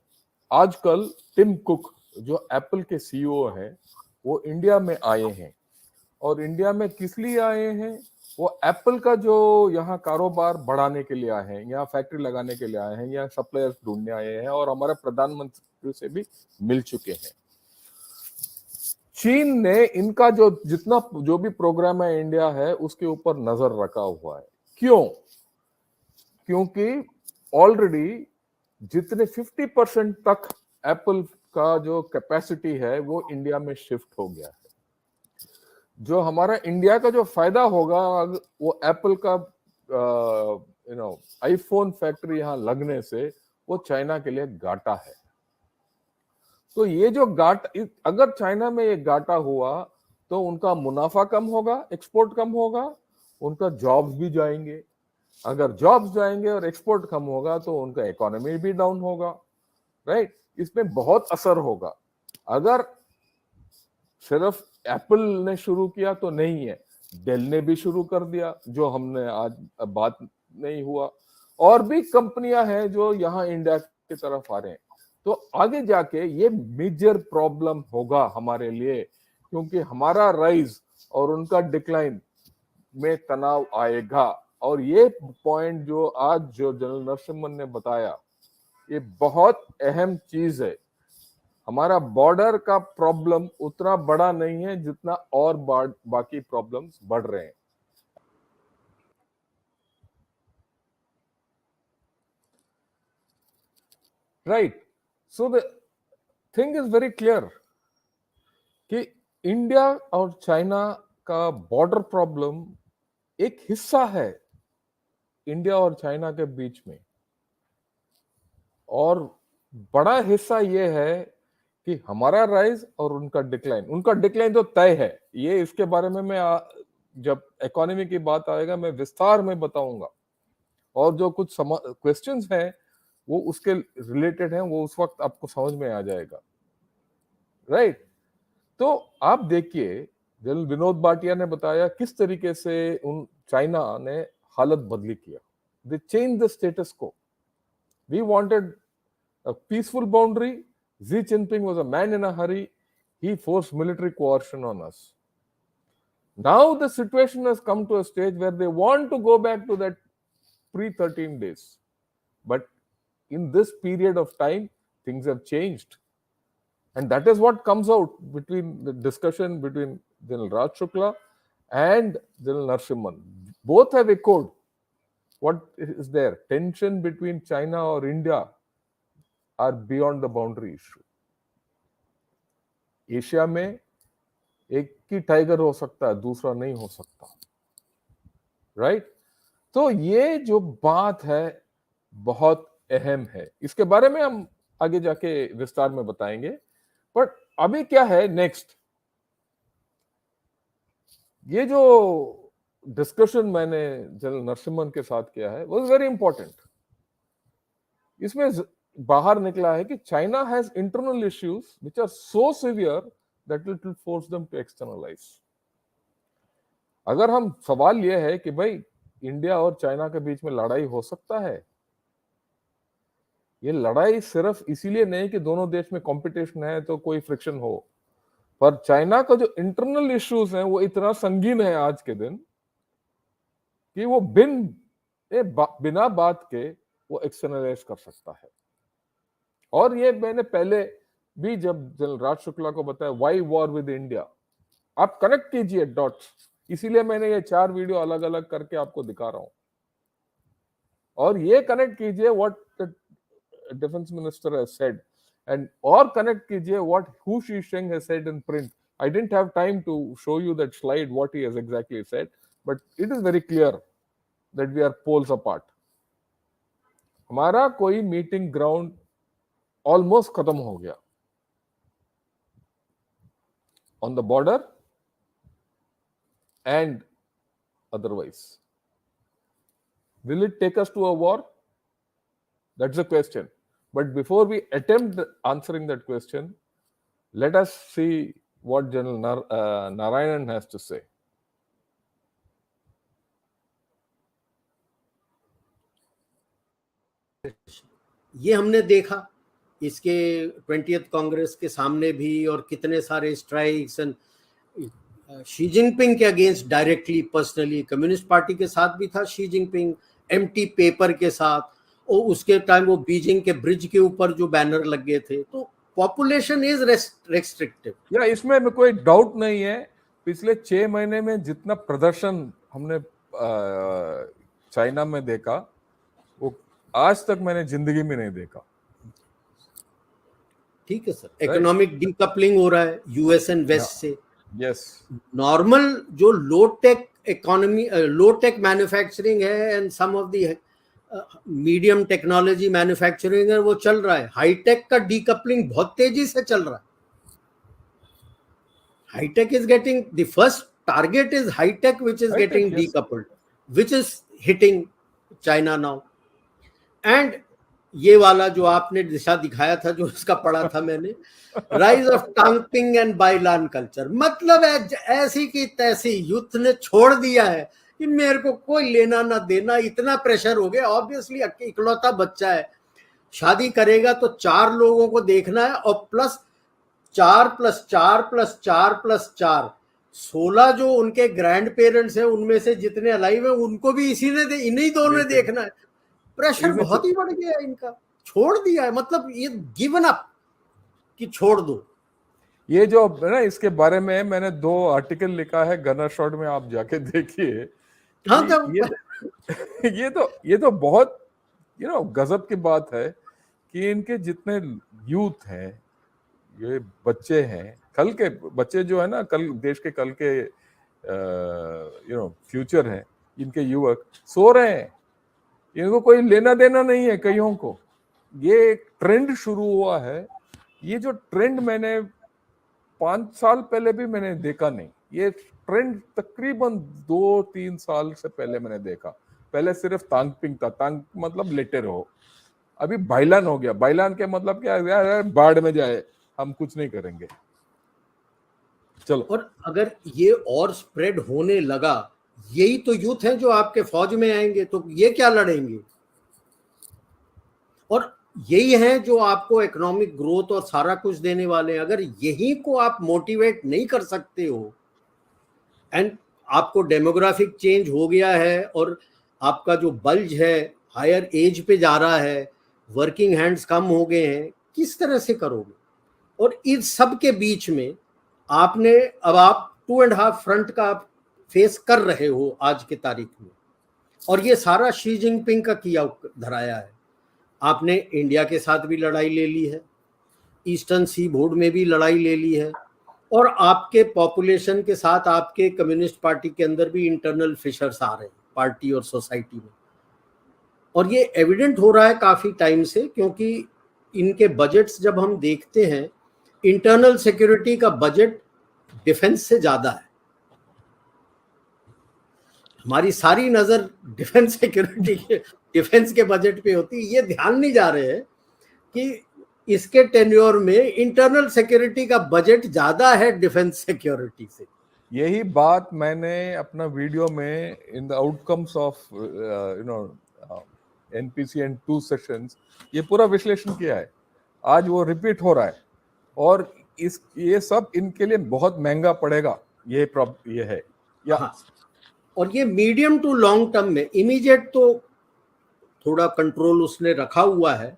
आजकल टिम कुक जो एप्पल के सीईओ हैं, वो इंडिया में आए हैं और इंडिया में किस लिए आए हैं? वो एप्पल का जो यहाँ कारोबार बढ़ाने के लिए आए हैं, यहाँ फैक्ट्री लगाने के लिए आए हैं, यहाँ सप्लायर्स ढूंढने आए हैं और हमारे प्रधानमंत्री से भी मिल चुके हैं। चीन ने इनका जो भी प्रोग्राम है इंडिया है उसके ऊपर नजर रखा हुआ है। क्यों? क्योंकि ऑलरेडी जितने 50% तक एप्पल का जो कैपेसिटी है वो इंडिया में शिफ्ट हो गया है। जो हमारा इंडिया का जो फायदा होगा वो एप्पल का आईफोन फैक्ट्री यहाँ लगने से वो चाइना के लिए घाटा है। तो ये जो अगर चाइना में ये घाटा हुआ तो उनका मुनाफा कम होगा, एक्सपोर्ट कम होगा, उनका जॉब्स भी जाएंगे। अगर जॉब्स जाएंगे और एक्सपोर्ट कम होगा तो उनका इकोनॉमी भी डाउन होगा, राइट? इसमें बहुत असर होगा। अगर सिर्फ एप्पल ने शुरू किया तो नहीं है, डेल ने भी शुरू कर दिया, जो हमने आज बात नहीं हुआ, और भी कंपनियां हैं जो यहाँ इंडिया की तरफ आ रहे हैं। तो आगे जाके ये मेजर प्रॉब्लम होगा हमारे लिए, क्योंकि हमारा राइज और उनका डिक्लाइन में तनाव आएगा। और ये पॉइंट जो आज जो जनरल नरसिम्हन ने बताया, ये बहुत अहम चीज है। हमारा बॉर्डर का प्रॉब्लम उतना बड़ा नहीं है जितना और बाकी प्रॉब्लम्स बढ़ रहे हैं। Right, so the thing is very clear कि इंडिया और चाइना का बॉर्डर प्रॉब्लम एक हिस्सा है इंडिया और चाइना के बीच में, और बड़ा हिस्सा ये है कि हमारा राइज और उनका डिक्लाइन तो तय है। ये इसके बारे में मैं जब इकोनॉमी की बात आएगा मैं विस्तार में बताऊंगा, और जो कुछ क्वेश्चंस हैं वो उसके रिलेटेड हैं, वो उस वक्त आपको समझ में आ जाएगा, राइट? तो आप देखिए, जनरल विनोद भाटिया ने बताया किस तरीके से उन चाइना ने हालत बदली किया। They change the status quo. We wanted a peaceful boundary. Xi Jinping was a man in a hurry. He forced military coercion on us. Now the situation has come to a stage where they want to go back to that pre-13 days. But in this period of time, things have changed. And that is what comes out between the discussion between General Raj Shukla and General Narasimhan. Both have echoed what is there. Tension between China or India are beyond the boundary issue. Asia में एक ही tiger हो सकता है, दूसरा नहीं हो सकता, right? तो ये जो बात है बहुत अहम है, इसके बारे में हम आगे जाके विस्तार में बताएंगे। बट अभी क्या है नेक्स्ट, ये जो डिस्कशन मैंने जनरल नरसिम्हन के साथ किया है वाज वेरी इंपॉर्टेंट। इसमें बाहर निकला है कि China has internal issues which are so severe that it will force them to externalise. अगर हम सवाल यह है कि भाई इंडिया और चाइना के बीच में लड़ाई हो सकता है, ये लड़ाई सिर्फ इसीलिए नहीं कि दोनों देश में कंपटीशन है तो कोई फ्रिक्शन हो, पर चाइना का जो इंटरनल इश्यूज हैं वो इतना संगीन है आज के दिन कि वो बिना बात के वो एक्सटर्नलाइज कर सकता है। और ये मैंने पहले भी जब जनरल राज शुक्ला को बताया, वाई वॉर विद इंडिया, आप कनेक्ट कीजिए डॉट्स, इसीलिए मैंने ये 4 वीडियो अलग अलग करके आपको दिखा रहा हूं। और ये कनेक्ट कीजिए what the defence minister has said, and or connect kijiye what Hu Shisheng has said in print. I didn't have time to show you that slide what he has exactly said, but it is very clear that we are poles apart. हमारा कोई meeting ground almost खत्म हो गया on the border and otherwise. Will it take us to a war? That's the question. But before we attempt answering that question, let us see what General Narayanan has to say. ये हमने देखा इसके 20th Congress के सामने भी, और कितने सारे स्ट्राइक्स एंड शी जिनपिंग के against directly personally, communist party के साथ भी था शी जिनपिंग, एम्प्टी पेपर के साथ, और उसके टाइम वो बीजिंग के ब्रिज के ऊपर जो बैनर लगे थे। तो पॉपुलेशन इज रेस्ट्रिक्टिव। या इसमें कोई डाउट नहीं है। पिछले 6 महीने में जितना प्रदर्शन हमने चाइना में देखा वो आज तक मैंने जिंदगी में नहीं देखा। ठीक है सर, इकोनॉमिक डीकपलिंग हो रहा है यूएस एंड वेस्ट से। यस, नॉर्मल जो low tech economy, low tech manufacturing है and some of the medium technology manufacturing है, वो चल रहा है। हाईटेक का डीकपलिंग बहुत तेजी से चल रहा है। High tech is getting the first target is high tech which is getting decoupled, which is hitting China now. And ये वाला जो आपने दिशा दिखाया था, जो इसका पढ़ा था मैंने, राइज ऑफ टांगपिंग एंड बाइलान कल्चर, मतलब ऐसी की तैसी यूथ ने छोड़ दिया है कि मेरे को कोई लेना ना देना, इतना प्रेशर हो गया। ऑब्वियसली इकलौता बच्चा है, शादी करेगा तो 4 लोगों को देखना है, और प्लस 4 + 4 + 4 + 4 16 जो उनके ग्रैंड पेरेंट्स हैं, उनमें से जितने अलाइव हैं उनको भी इन्हीं दो ने देखना है। प्रेशर बहुत ही बढ़ गया है इनका, छोड़ दिया है, मतलब ये गिवन अप कि छोड़ दो। ये जो है ना, इसके बारे में मैंने 2 आर्टिकल लिखा है गनर शॉट में, आप जाके देखिए। हाँ, ये तो बहुत गजब की बात है कि इनके जितने यूथ हैं, ये बच्चे हैं, कल के बच्चे जो है ना, कल देश के कल के फ्यूचर है, इनके युवक सो रहे हैं, इनको कोई लेना देना नहीं है कईयों को। ये एक ट्रेंड शुरू हुआ है। ये जो ट्रेंड मैंने 5 साल पहले भी मैंने देखा नहीं, ये ट्रेंड तकरीबन 2-3 साल से पहले मैंने देखा। पहले सिर्फ तांगपिंग था, तांग मतलब लेटे रहो, अभी बाइलान हो गया। बाइलान के मतलब क्या है, बाढ़ में जाए, हम कुछ नहीं करेंगे, चलो। और अगर ये और स्प्रेड होने लगा, यही तो यूथ है जो आपके फौज में आएंगे, तो ये क्या लड़ेंगे? और यही है जो आपको इकोनॉमिक ग्रोथ और सारा कुछ देने वाले हैं। अगर यही को आप मोटिवेट नहीं कर सकते हो, एंड आपको डेमोग्राफिक चेंज हो गया है, और आपका जो बल्ज है हायर एज पे जा रहा है, वर्किंग हैंड्स कम हो गए हैं, किस तरह से करोगे? और इस सब के बीच में अब आप 2.5 फ्रंट का आप फेस कर रहे हो आज की तारीख में, और ये सारा शी जिनपिंग का किया धराया है। आपने इंडिया के साथ भी लड़ाई ले ली है, ईस्टर्न सी बोर्ड में भी लड़ाई ले ली है, और आपके पॉपुलेशन के साथ आपके कम्युनिस्ट पार्टी के अंदर भी इंटरनल फिशर्स आ रहे हैं पार्टी और सोसाइटी में। और ये एविडेंट हो रहा है काफ़ी टाइम से, क्योंकि इनके बजट्स जब हम देखते हैं, इंटरनल सिक्योरिटी का बजट डिफेंस से ज़्यादा है। हमारी सारी नज़र डिफेंस सिक्योरिटी के डिफेंस के बजट पे होती है। ये ध्यान नहीं जा रहे हैं कि इसके टेन्योर में इंटरनल सिक्योरिटी का बजट ज़्यादा है डिफेंस सिक्योरिटी से। यही बात मैंने अपना वीडियो में in the outcomes of NPC and 2 sessions ये पूरा विश्लेषण किया है। आज वो रिपीट हो रहा है, और ये सब इनके लिए बहुत महंगा पड़ेगा। ये है या हाँ। और ये मीडियम टू लॉन्ग टर्म में, इमीडिएट तो थोड़ा कंट्रोल उसने रखा हुआ है,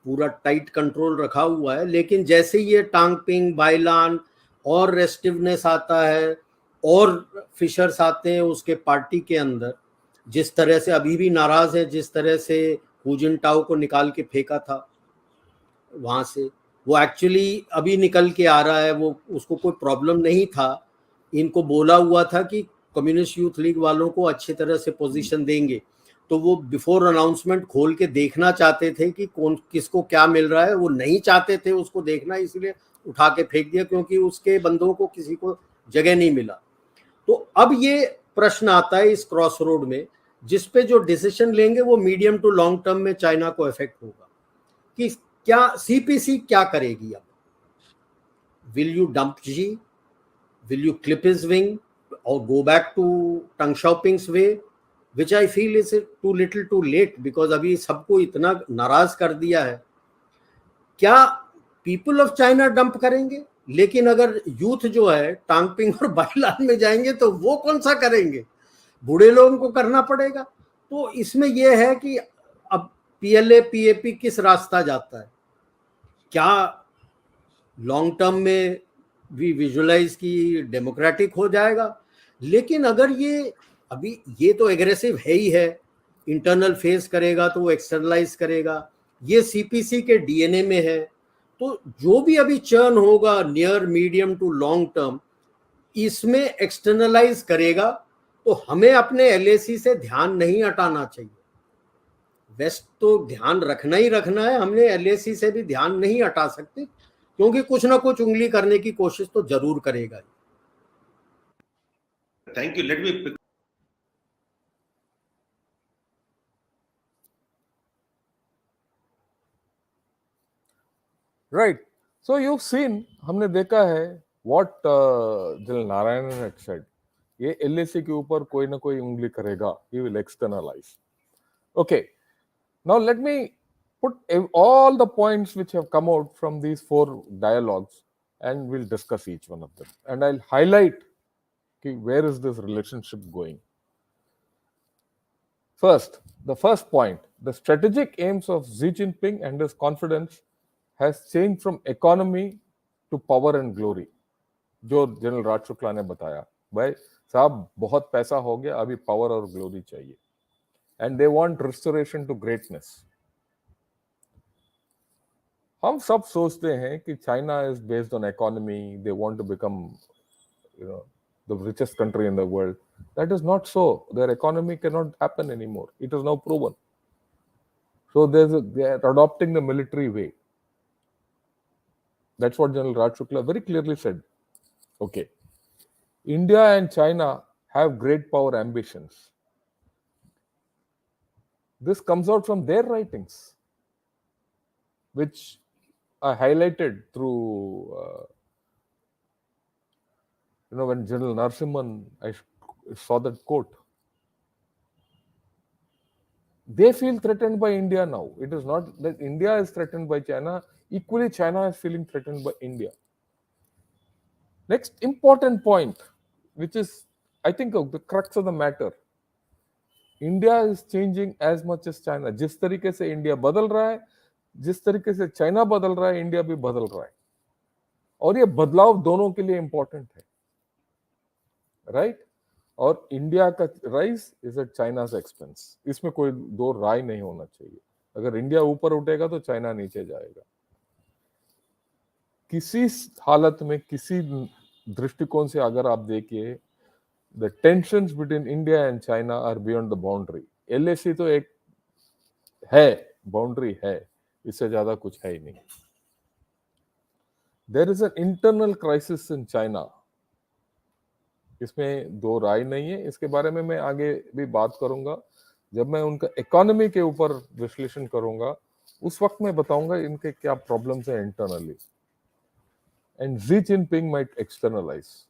पूरा टाइट कंट्रोल रखा हुआ है, लेकिन जैसे ये टांगपिंग, बाइलान और रेस्टिवनेस आता है और फिशर्स आते हैं उसके पार्टी के अंदर, जिस तरह से अभी भी नाराज है, जिस तरह से हू जिनटाओ को निकाल के फेंका था वहां से, वो एक्चुअली अभी निकल के आ रहा है, वो उसको कोई प्रॉब्लम नहीं था। इनको बोला हुआ था कि कम्युनिस्ट यूथ लीग वालों को अच्छी तरह से पोजीशन देंगे, तो वो बिफोर अनाउंसमेंट खोल के देखना चाहते थे कि कौन किसको क्या मिल रहा है। वो नहीं चाहते थे उसको देखना, इसलिए उठा के फेंक दिया, क्योंकि उसके बंदों को किसी को जगह नहीं मिला। तो अब ये प्रश्न आता है इस क्रॉस रोड में, जिसपे जो डिसीजन लेंगे वो मीडियम टू लॉन्ग टर्म में चाइना को इफेक्ट होगा कि क्या सीपीसी क्या करेगी। अब will you dump Xi, will you clip his wing और go back to Deng Xiaoping's way, which I feel is too little too late, because अभी सबको इतना नाराज कर दिया है। क्या पीपल ऑफ चाइना डंप करेंगे? लेकिन अगर यूथ जो है टांगपिंग और बाइलान में जाएंगे तो वो कौन सा करेंगे? बूढ़े लोगों को करना पड़ेगा। तो इसमें यह है कि अब पीएलए पीएपी किस रास्ता जाता है, क्या लॉन्ग टर्म में भी विजुअलाइज की डेमोक्रेटिक हो जाएगा। लेकिन अगर ये अभी ये तो एग्रेसिव है ही है, इंटरनल फेस करेगा तो वो एक्सटर्नलाइज करेगा, ये सीपीसी के डीएनए में है। तो जो भी अभी चर्न होगा near medium to long term, इसमें एक्सटर्नलाइज करेगा। तो हमें अपने एलएसी से ध्यान नहीं हटाना चाहिए। वेस्ट तो ध्यान रखना ही रखना है, हमने एलएसी से भी ध्यान नहीं हटा सकते, क्योंकि कुछ ना कुछ उंगली करने की कोशिश तो जरूर करेगा। Thank you. Let me pick. Right. So you've seen, हमने देखा है what general Narayan had said. ये एलएसी के ऊपर कोई ना कोई उंगली करेगा. He will externalize. Okay. Now let me put all the points which have come out from these 4 dialogues, and we'll discuss each one of them. And I'll highlight where is this relationship going. First, the first point, the strategic aims of Xi Jinping and his confidence has changed from economy to power and glory. जो general राज शुक्ला ने बताया, भाई साहब बहुत पैसा हो गया, अभी पावर और ग्लोरी चाहिए, and they want restoration to greatness. हम सब सोचते हैं कि China is based on economy, they want to become, the richest country in the world. That is not so. Their economy cannot happen anymore. It is now proven. So they are adopting the military way. That's what General Raj Shukla very clearly said. Okay. India and China have great power ambitions. This comes out from their writings, which I highlighted through, when General Narasimhan, I saw that quote. They feel threatened by India now. It is not that India is threatened by China. Equally, China is feeling threatened by India. Next important point, which is, I think, the crux of the matter. India is changing as much as China. जिस तरीके से India बदल रहा है, जिस तरीके से China बदल रहा है, इंडिया भी बदल रहा है, और ये बदलाव दोनों के लिए इंपॉर्टेंट है, राइट? और इंडिया का rise is at China's expense, इसमें कोई दो राय नहीं होना चाहिए। अगर इंडिया ऊपर उठेगा तो चाइना नीचे जाएगा। किसी हालत में, किसी दृष्टिकोण से अगर आप देखिए, the tensions between India and China are beyond the boundary. LAC तो एक है, बाउंड्री है, इससे ज्यादा कुछ है ही नहीं। There is an internal crisis in China, इसमें दो राय नहीं है। इसके बारे में मैं आगे भी बात करूंगा, जब मैं उनका इकोनॉमी के ऊपर विश्लेषण करूंगा, उस वक्त मैं बताऊंगा इनके क्या प्रॉब्लम्स हैं internally. And Xi Jinping might externalize.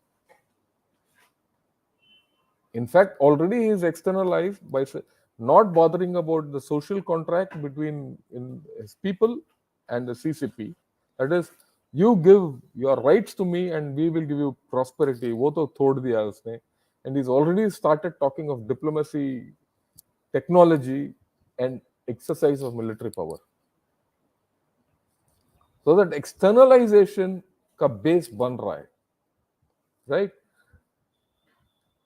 In fact, already he is externalized by not bothering about the social contract between his people and the CCP. That is, you give your rights to me and we will give you prosperity. वो तो तोड़ दिया उसने. And he's already started talking of diplomacy, technology, and exercise of military power. So that externalization का base बन रहा है, right?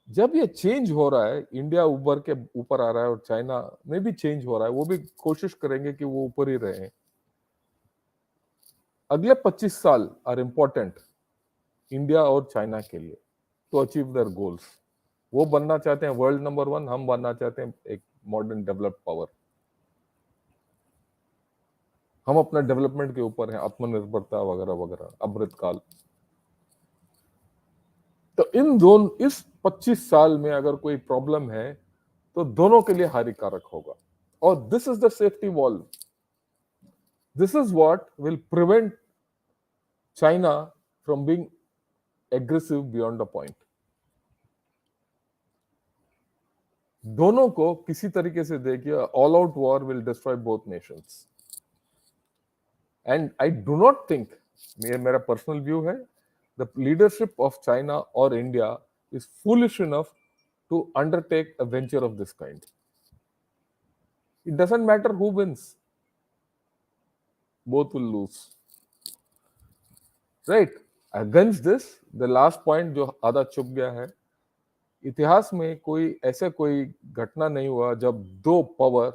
जब ये चेंज हो रहा है, इंडिया उभर के ऊपर आ रहा है और चाइना में भी चेंज हो रहा है, वो भी कोशिश करेंगे कि वो ऊपर ही रहे। अगले 25 साल आर इंपॉर्टेंट इंडिया और चाइना के लिए टू अचीव देयर गोल्स। वो बनना चाहते हैं वर्ल्ड नंबर 1, हम बनना चाहते हैं एक मॉडर्न डेवलप्ड पावर। हम अपना डेवलपमेंट के ऊपर हैं, आत्मनिर्भरता वगैरह वगैरह, अमृतकाल। तो इस 25 साल में अगर कोई प्रॉब्लम है तो दोनों के लिए हानिकारक होगा। और this is the safety wall, this is what will prevent China from being aggressive beyond the point. दोनों को किसी तरीके से देखिए, all out war will destroy both Nations. And I do not think, मेरा पर्सनल व्यू है, the leadership of China और India is foolish enough to undertake a venture of this kind. It doesn't matter who wins, both will lose, right? Against this, the last point जो आधा चुप गया है, इतिहास में कोई घटना नहीं हुआ जब दो पावर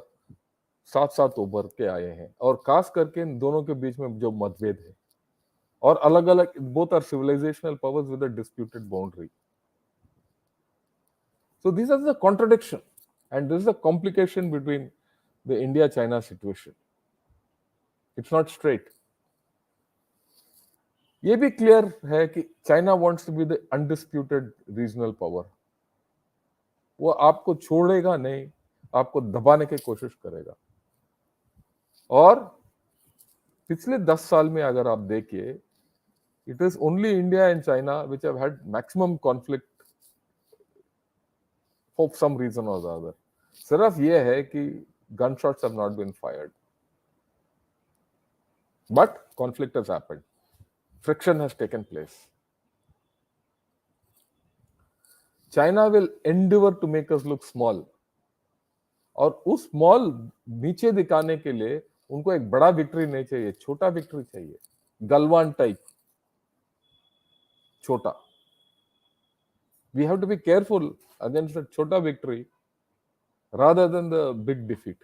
साथ साथ उभर के आए हैं, और खास करके इन दोनों के बीच में जो मतभेद है, और अलग अलग, both are civilizational powers with a disputed boundary. So these are the contradiction, and this is the complication between the India-China situation. It's not straight. ये भी क्लियर है कि China wants to be the undisputed regional power. वो आपको छोड़ेगा नहीं, आपको दबाने की कोशिश करेगा। और पिछले 10 साल में अगर आप देखिए, it is only India and China which have had maximum conflict for some reason और द अदर। सिर्फ ये है कि gun shots have not been fired, but conflict has happened, friction has taken place. China will endeavor to make us look small, और उस small नीचे दिखाने के लिए उनको एक बड़ा विक्ट्री नहीं चाहिए, छोटा विक्ट्री चाहिए, गलवान टाइप छोटा। We have to be careful against a छोटा victory rather than the big defeat.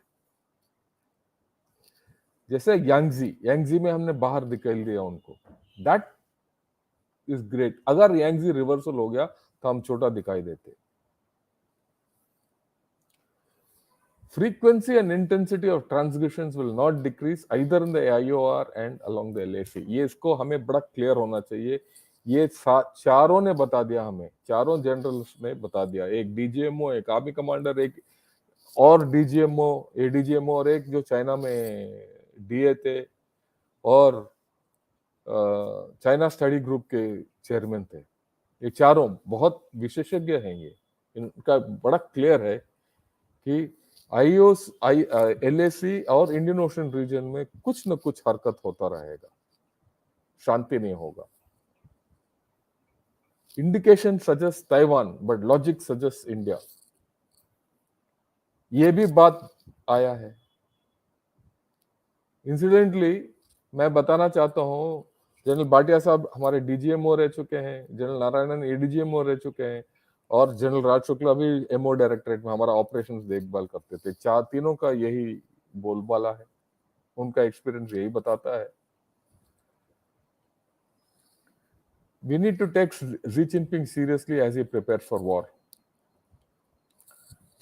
जैसे यांगजी में हमने बाहर निकाल दिया उनको, दैट इज ग्रेट। अगर यांगजी रिवर्सल हो गया तो हम छोटा दिखाई देते। Frequency and intensity of transgressions will not decrease either in the IOR and along the LAC. ये इसको हमें बड़ा क्लियर होना चाहिए। ये चारों ने बता दिया, हमें चारों जनरल्स ने बता दिया, एक डीजीएमओ, एक आर्मी कमांडर, एक और डीजीएमओ, एडीजीएमओ, और एक जो चाइना में डीए थे और चाइना स्टडी ग्रुप के चेयरमैन थे। ये चारों बहुत विशेषज्ञ हैं। ये इनका बड़ा क्लियर है कि एलएसी और इंडियन ओशन रीजन में कुछ न कुछ हरकत होता रहेगा, शांति नहीं होगा। Indication suggest Taiwan, but logic suggest India. ये भी बात आया है। इंसिडेंटली मैं बताना चाहता हूं, जनरल भाटिया साहब हमारे डीजीएमओ रह चुके हैं, जनरल नारायणन एडीजीएमओ रह चुके हैं, और जनरल राज शुक्ला भी एमओ डायरेक्टरेट में हमारा ऑपरेशंस देखभाल करते थे। तीनों का यही बोलबाला है, उनका एक्सपीरियंस यही बताता है। We need to take Xi Jinping seriously as he prepares for war.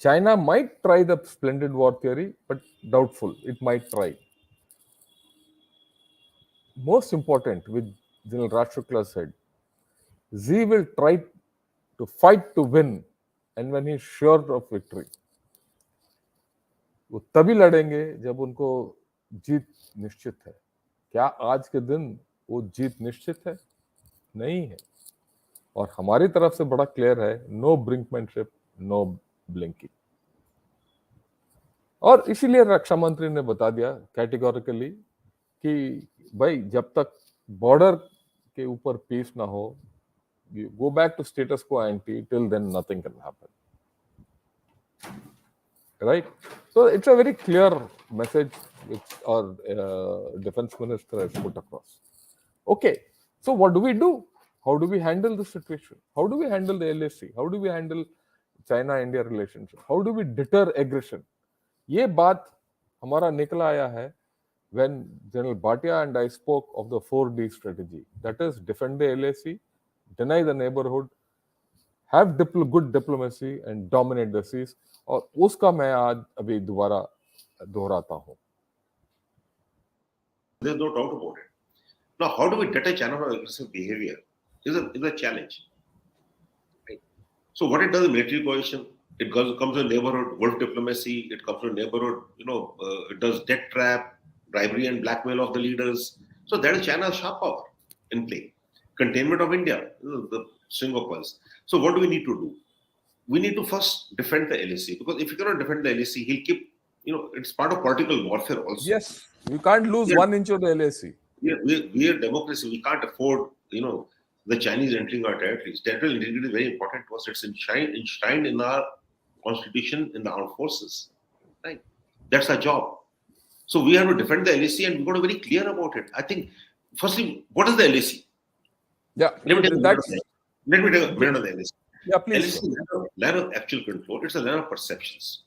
China might try the splendid war theory, but doubtful. It might try. Most important, with General Raj Shukla said, Xi will try to fight to win, and when he is sure of victory, वो तभी लड़ेंगे जब उनको जीत निश्चित है। क्या आज के दिन वो जीत निश्चित है? नहीं है। और हमारी तरफ से बड़ा क्लियर है, नो ब्रिंकमैनशिप, नो ब्लिंकिंग। और इसीलिए रक्षा मंत्री ने बता दिया कैटेगोरिकली कि भाई जब तक बॉर्डर के ऊपर पीस ना हो, go back to status quo ante, till then nothing can happen, right? So it's a very clear message which our defense minister has put across. Okay, so what do? How do we handle the situation? How do we handle the LAC? How do we handle China-India relationship? How do we deter aggression? ये बात हमारा निकला आया है when General Bhatia and I spoke of the 4D strategy. That is, defend the LAC, deny the neighborhood, have good diplomacy and dominate the seas. और उसका मैं आज अभी दोबारा दोहराता हूँ. There's no doubt about it. Now, how do we deter China from aggressive behavior is a challenge. Right? So what it does is military coalition. It comes to neighborhood, wolf diplomacy. It comes to neighborhood, it does debt trap, bribery and blackmail of the leaders. So that is China's sharp power in play. Containment of India, the string of pearls. So what do we need to do? We need to first defend the LAC, because if you cannot defend the LAC, he'll keep, it's part of political warfare also. Yes, you can't lose 1 inch of the LAC. We are democracy. We can't afford, the Chinese entering our territories. Territorial integrity is very important to us. It's enshrined in our constitution, in the armed forces. Right? That's our job. So we have to defend the LAC, and we've got to be very clear about it. I think, firstly, what is the LAC? Yeah, Let me take a minute on the LAC. Yeah, please. LAC is a land of actual control. It's a land of perceptions.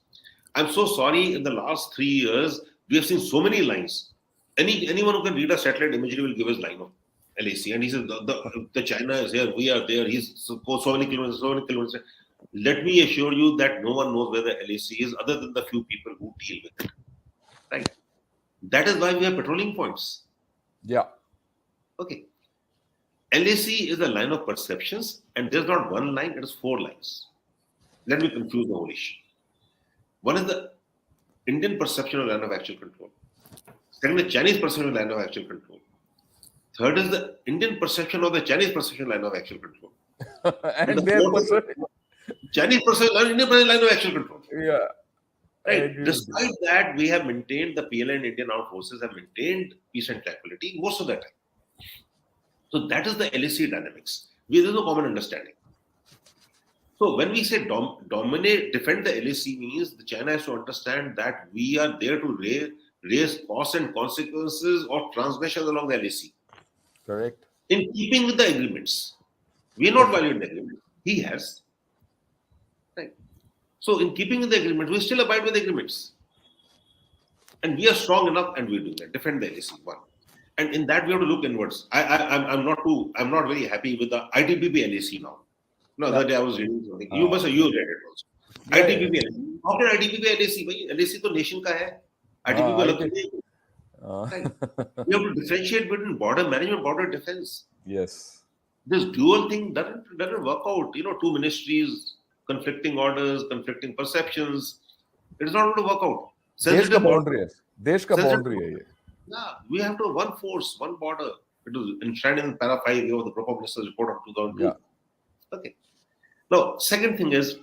I'm so sorry, in the last 3 years, we have seen so many lines. Anyone who can read a satellite imagery will give his line of LAC. And he says, the China is here, we are there, he's so many kilometers. Let me assure you that no one knows where the LAC is other than the few people who deal with it. Right? That is why we have patrolling points. Yeah. Okay. LAC is a line of perceptions, and there's not one line, it is 4 lines. Let me confuse the whole issue. One is the Indian perception of land of actual control. Second, the Chinese perception of land of actual control. Third is the Indian perception of the Chinese perception of land of actual control. And their perception. Chinese perception of Indian perception of land of actual control. Yeah. Right. Despite that, we have maintained, the PLA and Indian armed forces have maintained peace and tranquility most of the time. So that is the LAC dynamics. There is no common understanding. So when we say dominate, defend the LAC, means the China has to understand that we are there to raise costs and consequences of transgressions along the LAC. Correct. In keeping with the agreements. We are not violating the agreement. He has. Right. So in keeping with the agreement, we still abide with the agreements. And we are strong enough, and we do that. Defend the LAC, one. And in that, we have to look inwards. I'm not very happy with the ITBP LAC now. No, that day I was reading something. You read it also. Yeah, ITBP LAC. How can ITBP LAC? LAC to nation ka hai. ITBP alag nahi. Right. We have to differentiate between border management, border defense. Yes. This dual thing doesn't work out. 2 ministries, conflicting orders, conflicting perceptions. It is not going to work out. देश का boundary है. देश का boundary है ये. Yeah, we have to one force, one border. It was enshrined in para 5 of the Proper Minister's report of 2002. Yeah. Okay. Now, second thing is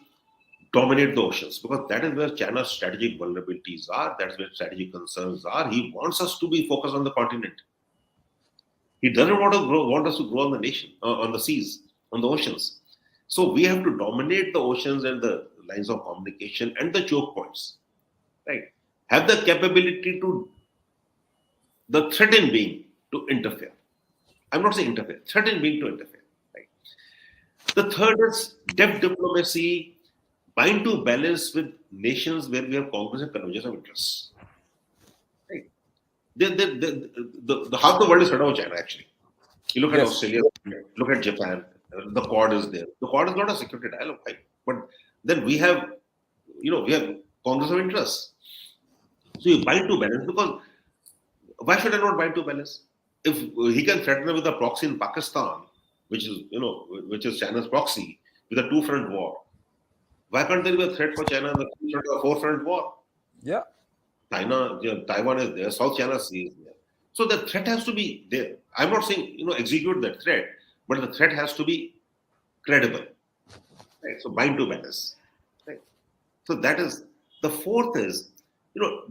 dominate the oceans, because that is where China's strategic vulnerabilities are. That's where strategic concerns are. He wants us to be focused on the continent. He doesn't want us to grow on the nation, on the seas, on the oceans. So we have to dominate the oceans and the lines of communication and the choke points. Right? Have the capability to, the threat in being to interfere. I'm not saying interfere, threat in being to interfere. Right? The third is depth diplomacy, bind to balance with nations where we have congruence and convergence of interests. Right? The half the world is heard of China, actually. You look at Australia, look at Japan, the Quad is there. The Quad is not a security dialogue, right? But then we have congruence of interests. So you bind to balance, because why should I not bind to balance? If he can threaten with a proxy in Pakistan, which is China's proxy, with a 2-front war, why can't there be a threat for China in the 4-front war? Yeah. Taiwan is there, South China Sea is there. So the threat has to be there. I'm not saying execute that threat, but the threat has to be credible. Right? So bind to balance. Right? So that is the fourth is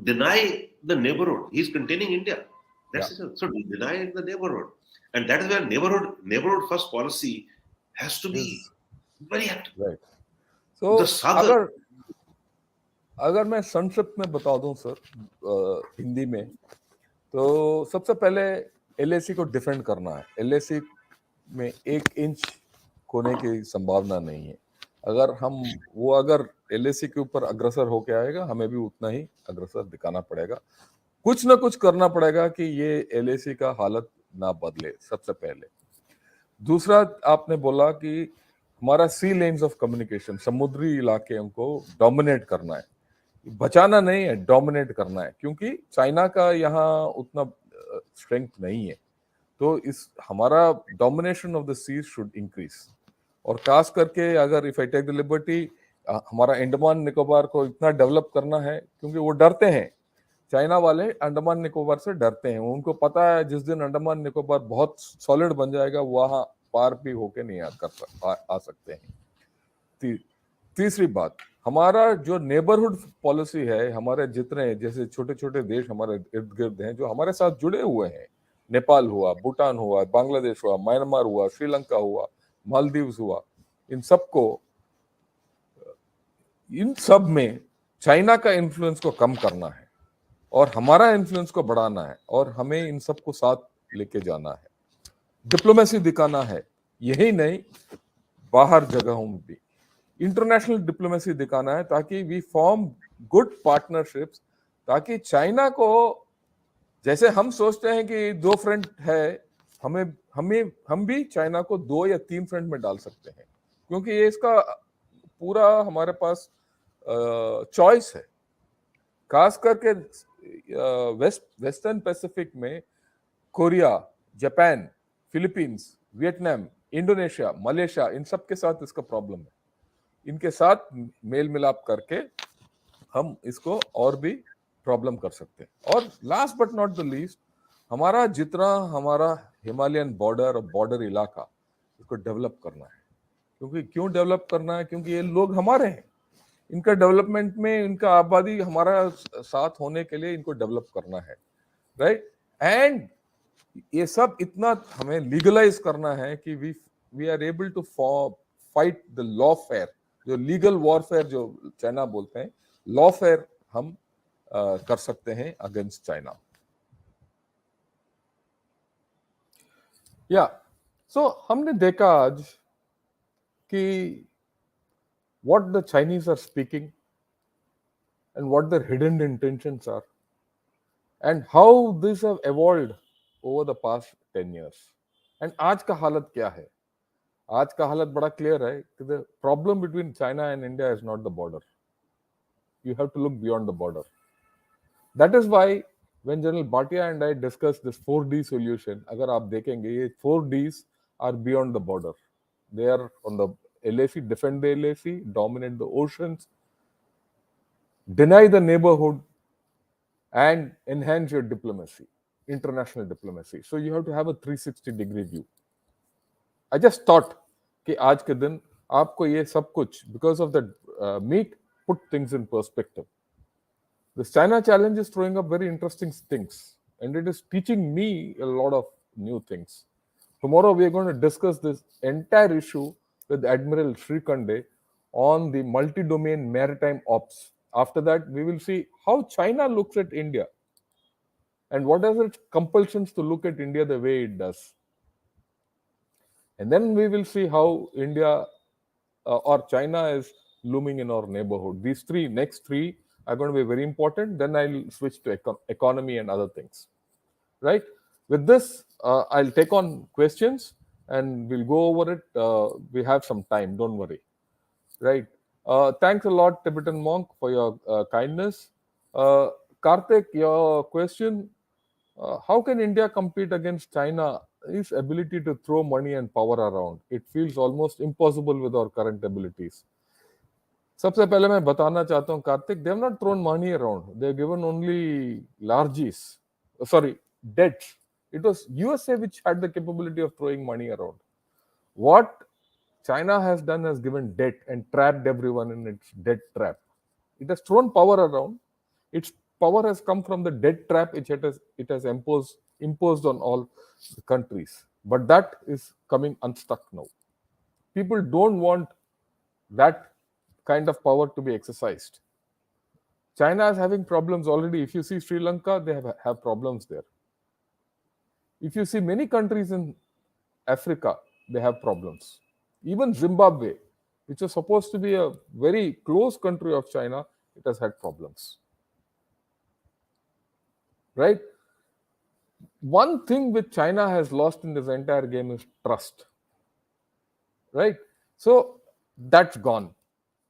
deny the neighborhood. He's containing India. That's it. So deny the neighborhood, and that is where neighborhood first policy has to be very active. Right. So अगर मैं संक्षिप्त में बता दूं sir Hindi में, तो सबसे पहले LAC को डिफेंड करना है. LAC में 1 इंच खोने की संभावना नहीं है। अगर एलएसी के ऊपर अग्रसर होके आएगा, हमें भी उतना ही अग्रसर दिखाना पड़ेगा। कुछ ना कुछ करना पड़ेगा कि ये एलएसी का हालत ना बदले, सबसे पहले। दूसरा, आपने बोला कि हमारा सी लेन्स ऑफ कम्युनिकेशन, समुद्री इलाके को डोमिनेट करना है, बचाना नहीं है, डोमिनेट करना है, क्योंकि चाइना का यहाँ उतना स्ट्रेंथ नहीं है। तो इस हमारा domination of the seas should increase. और खास करके अगर if I take the liberty, हमारा अंडमान निकोबार को इतना डेवलप करना है, क्योंकि वो डरते हैं, चाइना वाले अंडमान निकोबार से डरते हैं। उनको पता है जिस दिन अंडमान निकोबार बहुत सॉलिड बन जाएगा, वहां पार भी होके नहीं आ सकते हैं। तीसरी बात, हमारा जो नेबरहुड पॉलिसी है, हमारे जितने जैसे छोटे छोटे देश हमारे इर्द गिर्द हैं जो हमारे साथ जुड़े हुए हैं, नेपाल हुआ, भूटान हुआ, बांग्लादेश हुआ, म्यांमार हुआ, श्रीलंका हुआ, मालदीव्स हुआ, इन सब में चाइना का इन्फ्लुएंस को कम करना है और हमारा इन्फ्लुएंस को बढ़ाना है, और हमें इन सबको साथ लेके जाना है, डिप्लोमेसी दिखाना है। यही नहीं, बाहर जगहों में भी इंटरनेशनल डिप्लोमेसी दिखाना है, ताकि वी फॉर्म गुड पार्टनरशिप्स, ताकि चाइना को, जैसे हम सोचते हैं कि 2 फ्रंट है, हम भी चाइना को 2 या 3 फ्रंट में डाल सकते हैं, क्योंकि ये इसका पूरा हमारे पास चॉइस है। खास करके वेस्टर्न पैसिफिक में Korea, Japan, Philippines, Vietnam, Indonesia, Malaysia, इन सब के साथ इसका प्रॉब्लम है। इनके साथ मेल मिलाप करके हम इसको और भी प्रॉब्लम कर सकते हैं। और last but not the least, हमारा हिमालयन बॉर्डर और बॉर्डर इलाका, इसको डेवलप करना है। क्योंकि क्यों डेवलप करना है? क्योंकि ये लोग हमारे हैं, इनका डेवलपमेंट में, इनका आबादी हमारा साथ होने के लिए इनको डेवलप करना है, राइट? एंड ये सब इतना हमें लीगलाइज करना है कि we are able to fight the lawfare, जो लीगल वॉरफेयर जो चाइना बोलते हैं, लॉफेयर हम कर सकते हैं अगेंस्ट चाइना। या सो हमने देखा आज कि what the Chinese are speaking and what their hidden intentions are, and how these have evolved over the past 10 years. And आज का हालत क्या है? आज का हालत बड़ा क्लियर है कि the problem between China and India is not the border. You have to look beyond the border. That is why when General Bhatia and I discussed this 4D solution, अगर आप देखेंगे ये 4Ds are beyond the border. They are on the LAC, defend the LAC, dominate the oceans, deny the neighborhood, and enhance your diplomacy, international diplomacy. So you have to have a 360-degree view. I just thought कि आज के दिन आपको ये सब कुछ, because of the meet, put things in perspective. This China challenge is throwing up very interesting things, and it is teaching me a lot of new things. Tomorrow we are going to discuss this entire issue with Admiral Shrikande on the multi-domain maritime ops. After that, we will see how China looks at India and what are its compulsions to look at India the way it does. And then we will see how India or China is looming in our neighborhood. These next three are going to be very important. Then I'll switch to economy and other things. Right? With this, I'll take on questions and we'll go over it. We have some time, don't worry. Right? Thanks a lot, Tibetan monk, for your kindness. Karthik, your question, how can India compete against China? Its ability to throw money and power around. It feels almost impossible with our current abilities. सबसे पहले मैं बताना चाहता हूँ Kartik, they have not thrown money around. They have given only largesse, debts. It was USA which had the capability of throwing money around. What China has done has given debt and trapped everyone in its debt trap. It has thrown power around. Its power has come from the debt trap which it has imposed on all the countries. But that is coming unstuck now. People don't want that kind of power to be exercised. China is having problems already. If you see Sri Lanka, they have problems there. If you see many countries in Africa, they have problems. Even Zimbabwe, which is supposed to be a very close country of China, it has had problems. Right? One thing which China has lost in this entire game is trust. Right? So that's gone.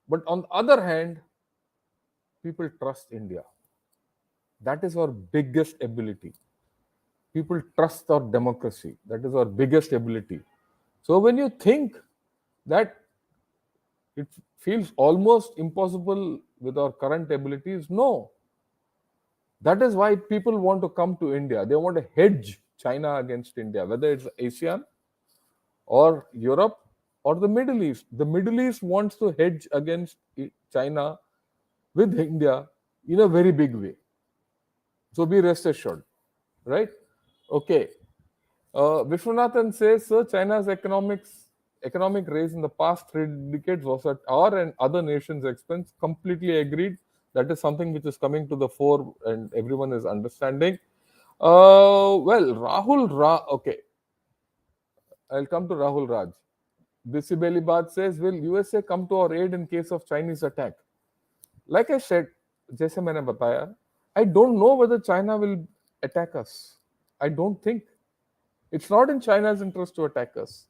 But on the other hand, people trust India. That is our biggest ability. People trust our democracy. That is our biggest ability. So when you think that it feels almost impossible with our current abilities, no. That is why people want to come to India. They want to hedge China against India, whether it's ASEAN or Europe or the Middle East. The Middle East wants to hedge against China with India in a very big way. So be rest assured, right? Okay. Vishwanathan says, sir, China's economic rise in the past 3 decades was at our and other nations' expense. Completely agreed. That is something which is coming to the fore and everyone is understanding. Well, okay. I'll come to Rahul Raj. Bisibeli Bad says, will USA come to our aid in case of Chinese attack? Like I said, जैसे मैंने बताया, I don't know whether China will attack us. I don't think. It's not in China's interest to attack us.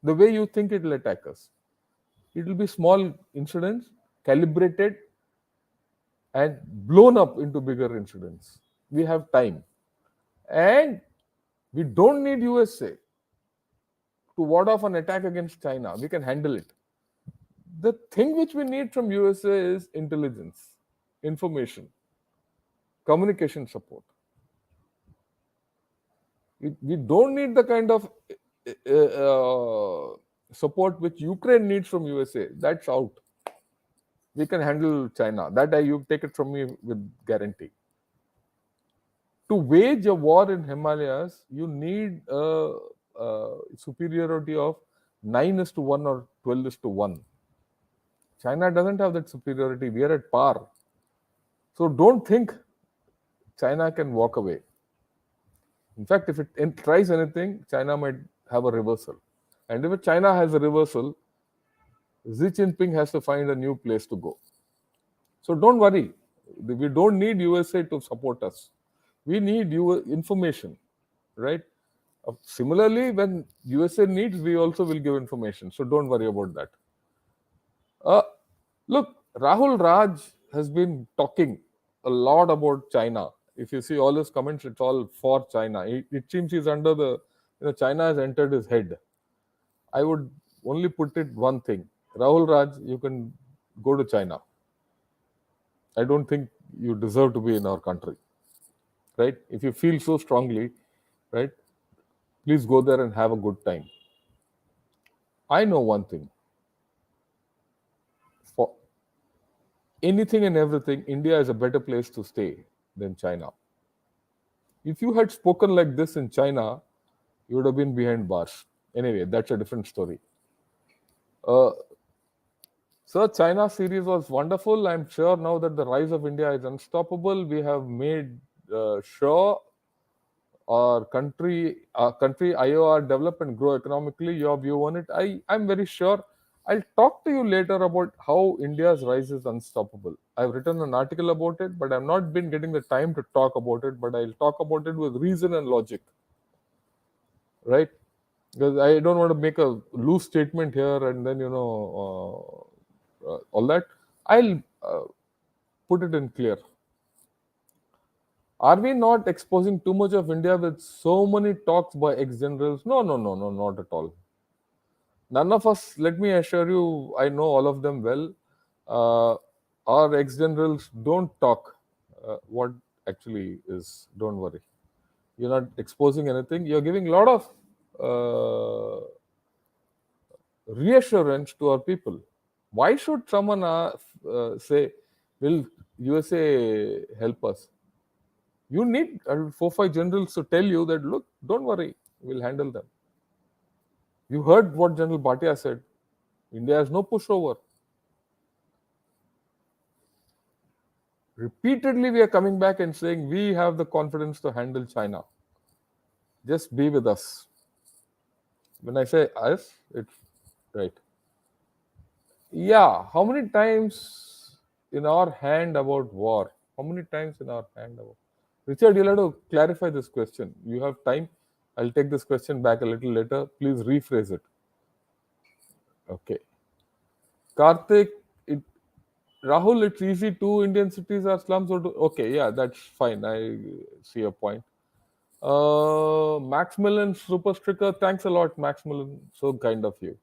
The way you think it will attack us. It will be small incidents, calibrated, and blown up into bigger incidents. We have time. And we don't need USA to ward off an attack against China. We can handle it. The thing which we need from USA is intelligence, information, communication support. We don't need the kind of support which Ukraine needs from USA. That's out. We can handle China. That you take it from me with guarantee. To wage a war in Himalayas, you need a superiority of 9:1 or 12:1. China doesn't have that superiority. We are at par. So don't think China can walk away. In fact, if it tries anything, China might have a reversal. And if China has a reversal, Xi Jinping has to find a new place to go. So don't worry. We don't need USA to support us. We need information, right? Similarly, when USA needs, we also will give information. So don't worry about that. Look, Rahul Raj has been talking a lot about China. If you see all his comments, it's all for China. It seems he's under China has entered his head. I would only put it one thing. Rahul Raj, you can go to China. I don't think you deserve to be in our country, right? If you feel so strongly, right, please go there and have a good time. I know one thing. For anything and everything, India is a better place to stay than China. If you had spoken like this in China, you would have been behind bars. Anyway, that's a different story. So China series was wonderful. I'm sure now that the rise of India is unstoppable. We have made sure our country IOR develop and grow economically. Your view on it? I'm very sure. I'll talk to you later about how India's rise is unstoppable. I've written an article about it, but I've not been getting the time to talk about it. But I'll talk about it with reason and logic, right? Because I don't want to make a loose statement here and then all that. I'll put it in clear. Are we not exposing too much of India with so many talks by ex-generals? No, not at all. None of us, let me assure you, I know all of them well. Our ex-generals don't talk what actually is. Don't worry. You're not exposing anything. You're giving a lot of reassurance to our people. Why should someone say, will USA help us? You need 4-5 generals to tell you that, look, don't worry, we'll handle them. You heard what General Bhatia said. India has no pushover. Repeatedly, we are coming back and saying we have the confidence to handle China. Just be with us. When I say us, it's right. Yeah, how many times in our hand about war? How many times in our hand about? Richard, you'll have to clarify this question. You have time. I'll take this question back a little later. Please rephrase it. Okay. Karthik, it, Rahul, it's easy. Two Indian cities are slums or two. Okay, yeah, that's fine. I see your point. Maximilian Super Stricker, thanks a lot, Maximilian. So kind of you.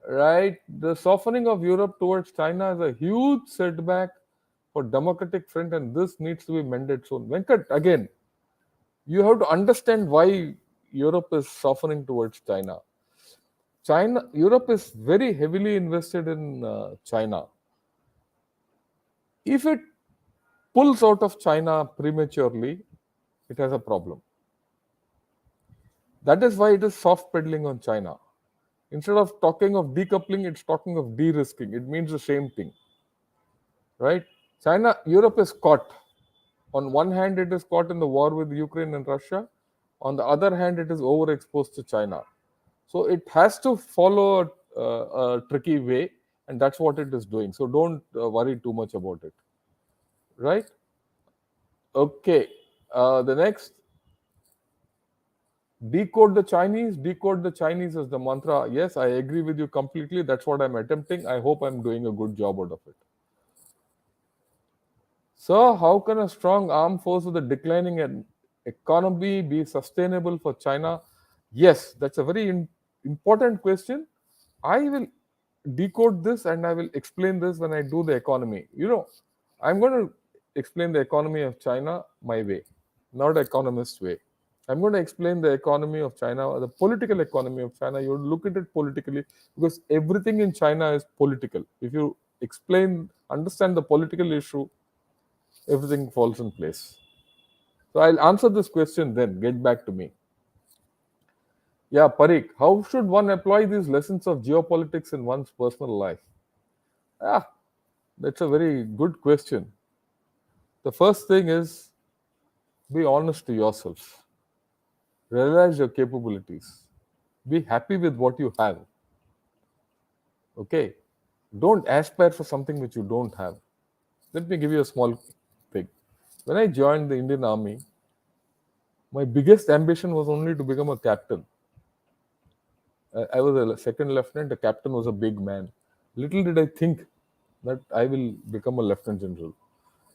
Right? The softening of Europe towards China is a huge setback for democratic front, and this needs to be mended soon. Venkat, again, you have to understand why Europe is softening towards China. Europe is very heavily invested in China. If it pulls out of China prematurely, it has a problem. That is why it is soft pedaling on China. Instead of talking of decoupling, it's talking of de-risking. It means the same thing, right? Europe is caught. On one hand, it is caught in the war with Ukraine and Russia. On the other hand, it is overexposed to China. So it has to follow a tricky way, and that's what it is doing. So don't worry too much about it, right? Okay. The next, decode the Chinese is the mantra. Yes, I agree with you completely. That's what I'm attempting. I hope I'm doing a good job out of it. So, how can a strong armed force with a declining economy be sustainable for China? Yes, that's a very important question. I will decode this and I will explain this when I do the economy. I'm going to explain the economy of China my way, not economist way. I'm going to explain the economy of China, the political economy of China. You look at it politically because everything in China is political. If you understand the political issue, everything falls in place. So I'll answer this question then, get back to me. Yeah, Parik, how should one apply these lessons of geopolitics in one's personal life? Ah, that's a very good question. The first thing is be honest to yourself. Realize your capabilities. Be happy with what you have. Okay? Don't aspire for something which you don't have. Let me give you a small thing. When I joined the Indian Army, my biggest ambition was only to become a captain. I was a second lieutenant, the captain was a big man. Little did I think that I will become a lieutenant general.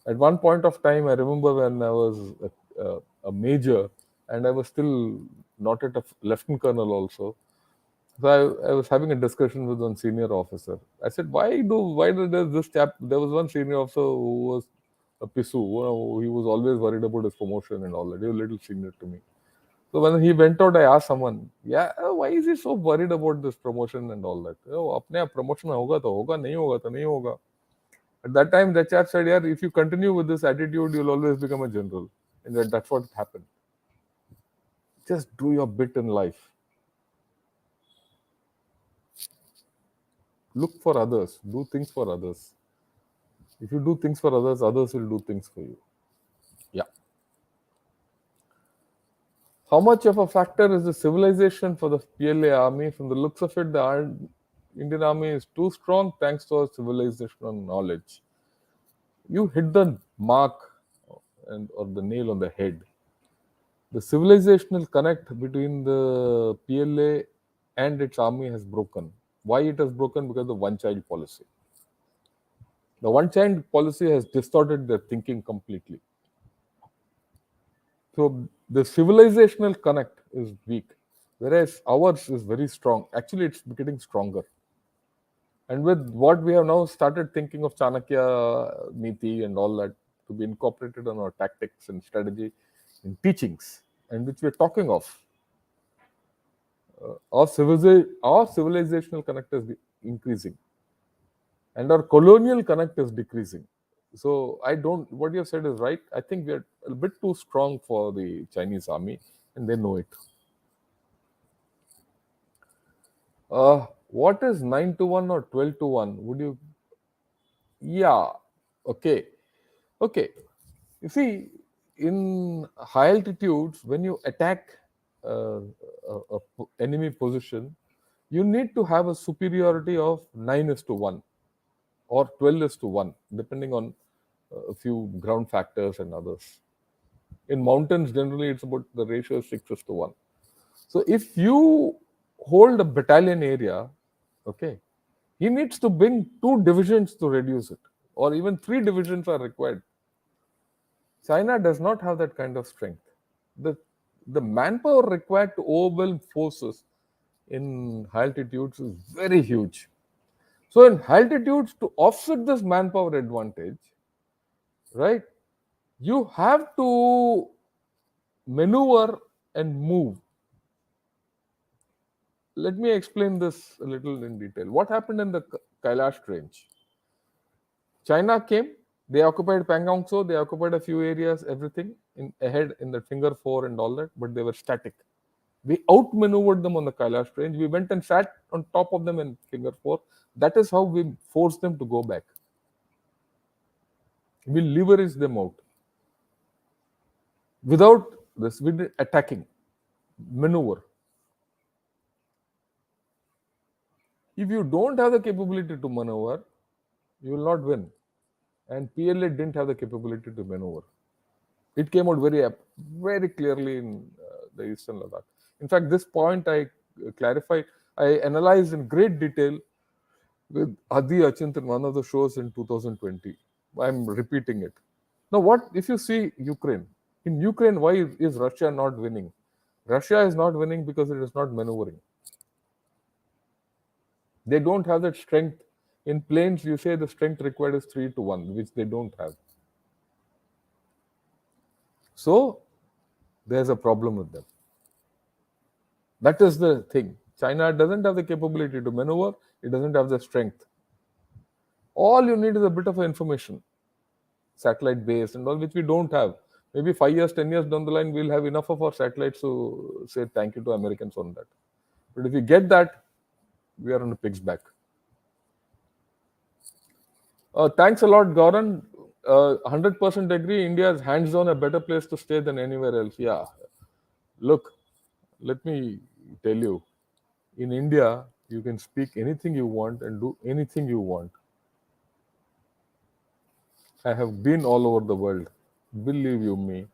At one point of time, I remember when I was a major and I was still not at a lieutenant colonel also. So I was having a discussion with one senior officer. I said, why did this chap, there was one senior officer who was a pissu, he was always worried about his promotion and all that. He was a little senior to me. So when he went out, I asked someone, yeah, why is he so worried about this promotion and all that? अपने आप promotion होगा तो होगा, नहीं होगा तो नहीं होगा. At that time, the chap said, yeah, if you continue with this attitude, you'll always become a general. And that's what happened. Just do your bit in life. Look for others. Do things for others. If you do things for others, others will do things for you. Yeah. How much of a factor is the civilization for the PLA army? From the looks of it, the Indian army is too strong thanks to our civilizational knowledge. You hit the mark or the nail on the head. The civilizational connect between the PLA and its army has broken. Why it has broken? Because of the one-child policy. The one-child policy has distorted their thinking completely. So the civilizational connect is weak, whereas ours is very strong. Actually, it's getting stronger. And with what we have now started thinking of Chanakya Niti and all that to be incorporated on our tactics and strategy in teachings, and which we're talking of, our civilizational connect is increasing, and our colonial connect is decreasing. So what you have said is right. I think we are a bit too strong for the Chinese army, and they know it. What is 9-1 or 12-1? Would you? Yeah. Okay. Okay. You see, in high altitudes, when you attack, enemy position, you need to have a superiority of 9:1 or 12:1, depending on a few ground factors and others. In mountains, generally, it's about the ratio is 6:1. So if you hold a battalion area, okay, he needs to bring 2 divisions to reduce it, or even 3 divisions are required. China does not have that kind of strength. The manpower required to overwhelm forces in high altitudes is very huge. So in high altitudes, to offset this manpower advantage, right, you have to maneuver and move. Let me explain this a little in detail. What happened in the Kailash range? China came, they occupied Pangong Tso, they occupied a few areas, everything in ahead in the finger 4 and all that, but they were static. We outmaneuvered them on the Kailash range. We went and sat on top of them in finger 4. That is how we forced them to go back. We leveraged them out. Without this, we did attacking, maneuver. If you don't have the capability to maneuver, you will not win. And PLA didn't have the capability to maneuver. It came out very clearly in the Eastern Ladakh. In fact, this point I clarified, I analyzed in great detail with Adi Achint in one of the shows in 2020. I'm repeating it. Now, what if you see Ukraine? In Ukraine, why is Russia not winning? Russia is not winning because it is not maneuvering. They don't have that strength. In planes, you say the strength required is 3:1, which they don't have. So, there's a problem with them. That is the thing. China doesn't have the capability to maneuver. It doesn't have the strength. All you need is a bit of information, satellite based and all, which we don't have. Maybe 5 years, 10 years down the line, we'll have enough of our satellites to say thank you to Americans on that. But if we get that, we are on a pig's back. Thanks a lot, Gauran. 100% agree. India is hands down a better place to stay than anywhere else. Yeah. Look, let me tell you, in India, you can speak anything you want and do anything you want. I have been all over the world. Believe you me,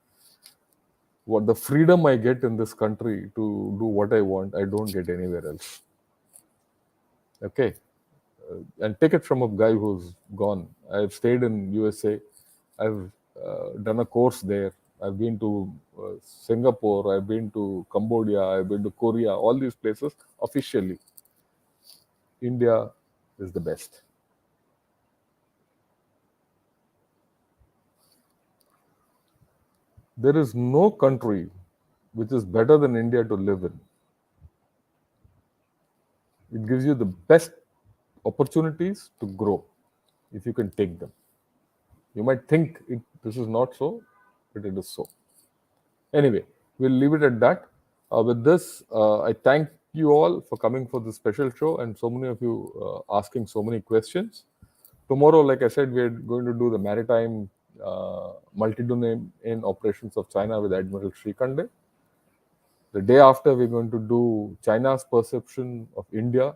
what the freedom I get in this country to do what I want, I don't get anywhere else. Okay. And take it from a guy who's gone. I've stayed in USA. I've done a course there. I've been to Singapore. I've been to Cambodia. I've been to Korea. All these places officially. India is the best. There is no country which is better than India to live in. It gives you the best opportunities to grow if you can take them. You might think this is not so, but it is so. Anyway, we'll leave it at that. With this, I thank you all for coming for this special show and so many of you asking so many questions. Tomorrow, like I said, we're going to do the maritime multi-domain operations of China with Admiral Shrikande. The day after, we're going to do China's perception of India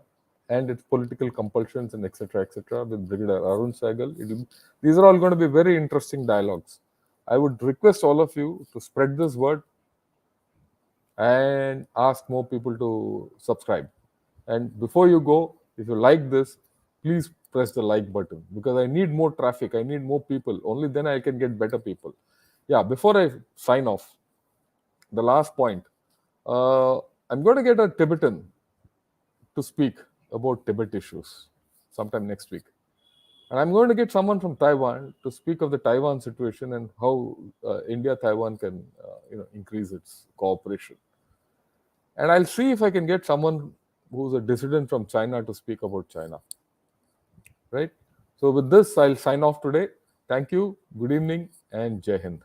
and its political compulsions and etc. with Brigadier Arun Sehgal. These are all going to be very interesting dialogues. I would request all of you to spread this word and ask more people to subscribe. And before you go, if you like this, please press the like button because I need more traffic. I need more people. Only then I can get better people. Yeah, before I sign off, the last point. I'm going to get a Tibetan to speak about Tibet issues sometime next week. And I'm going to get someone from Taiwan to speak of the Taiwan situation and how India-Taiwan can increase its cooperation. And I'll see if I can get someone who's a dissident from China to speak about China. Right? So with this, I'll sign off today. Thank you. Good evening and Jai Hind.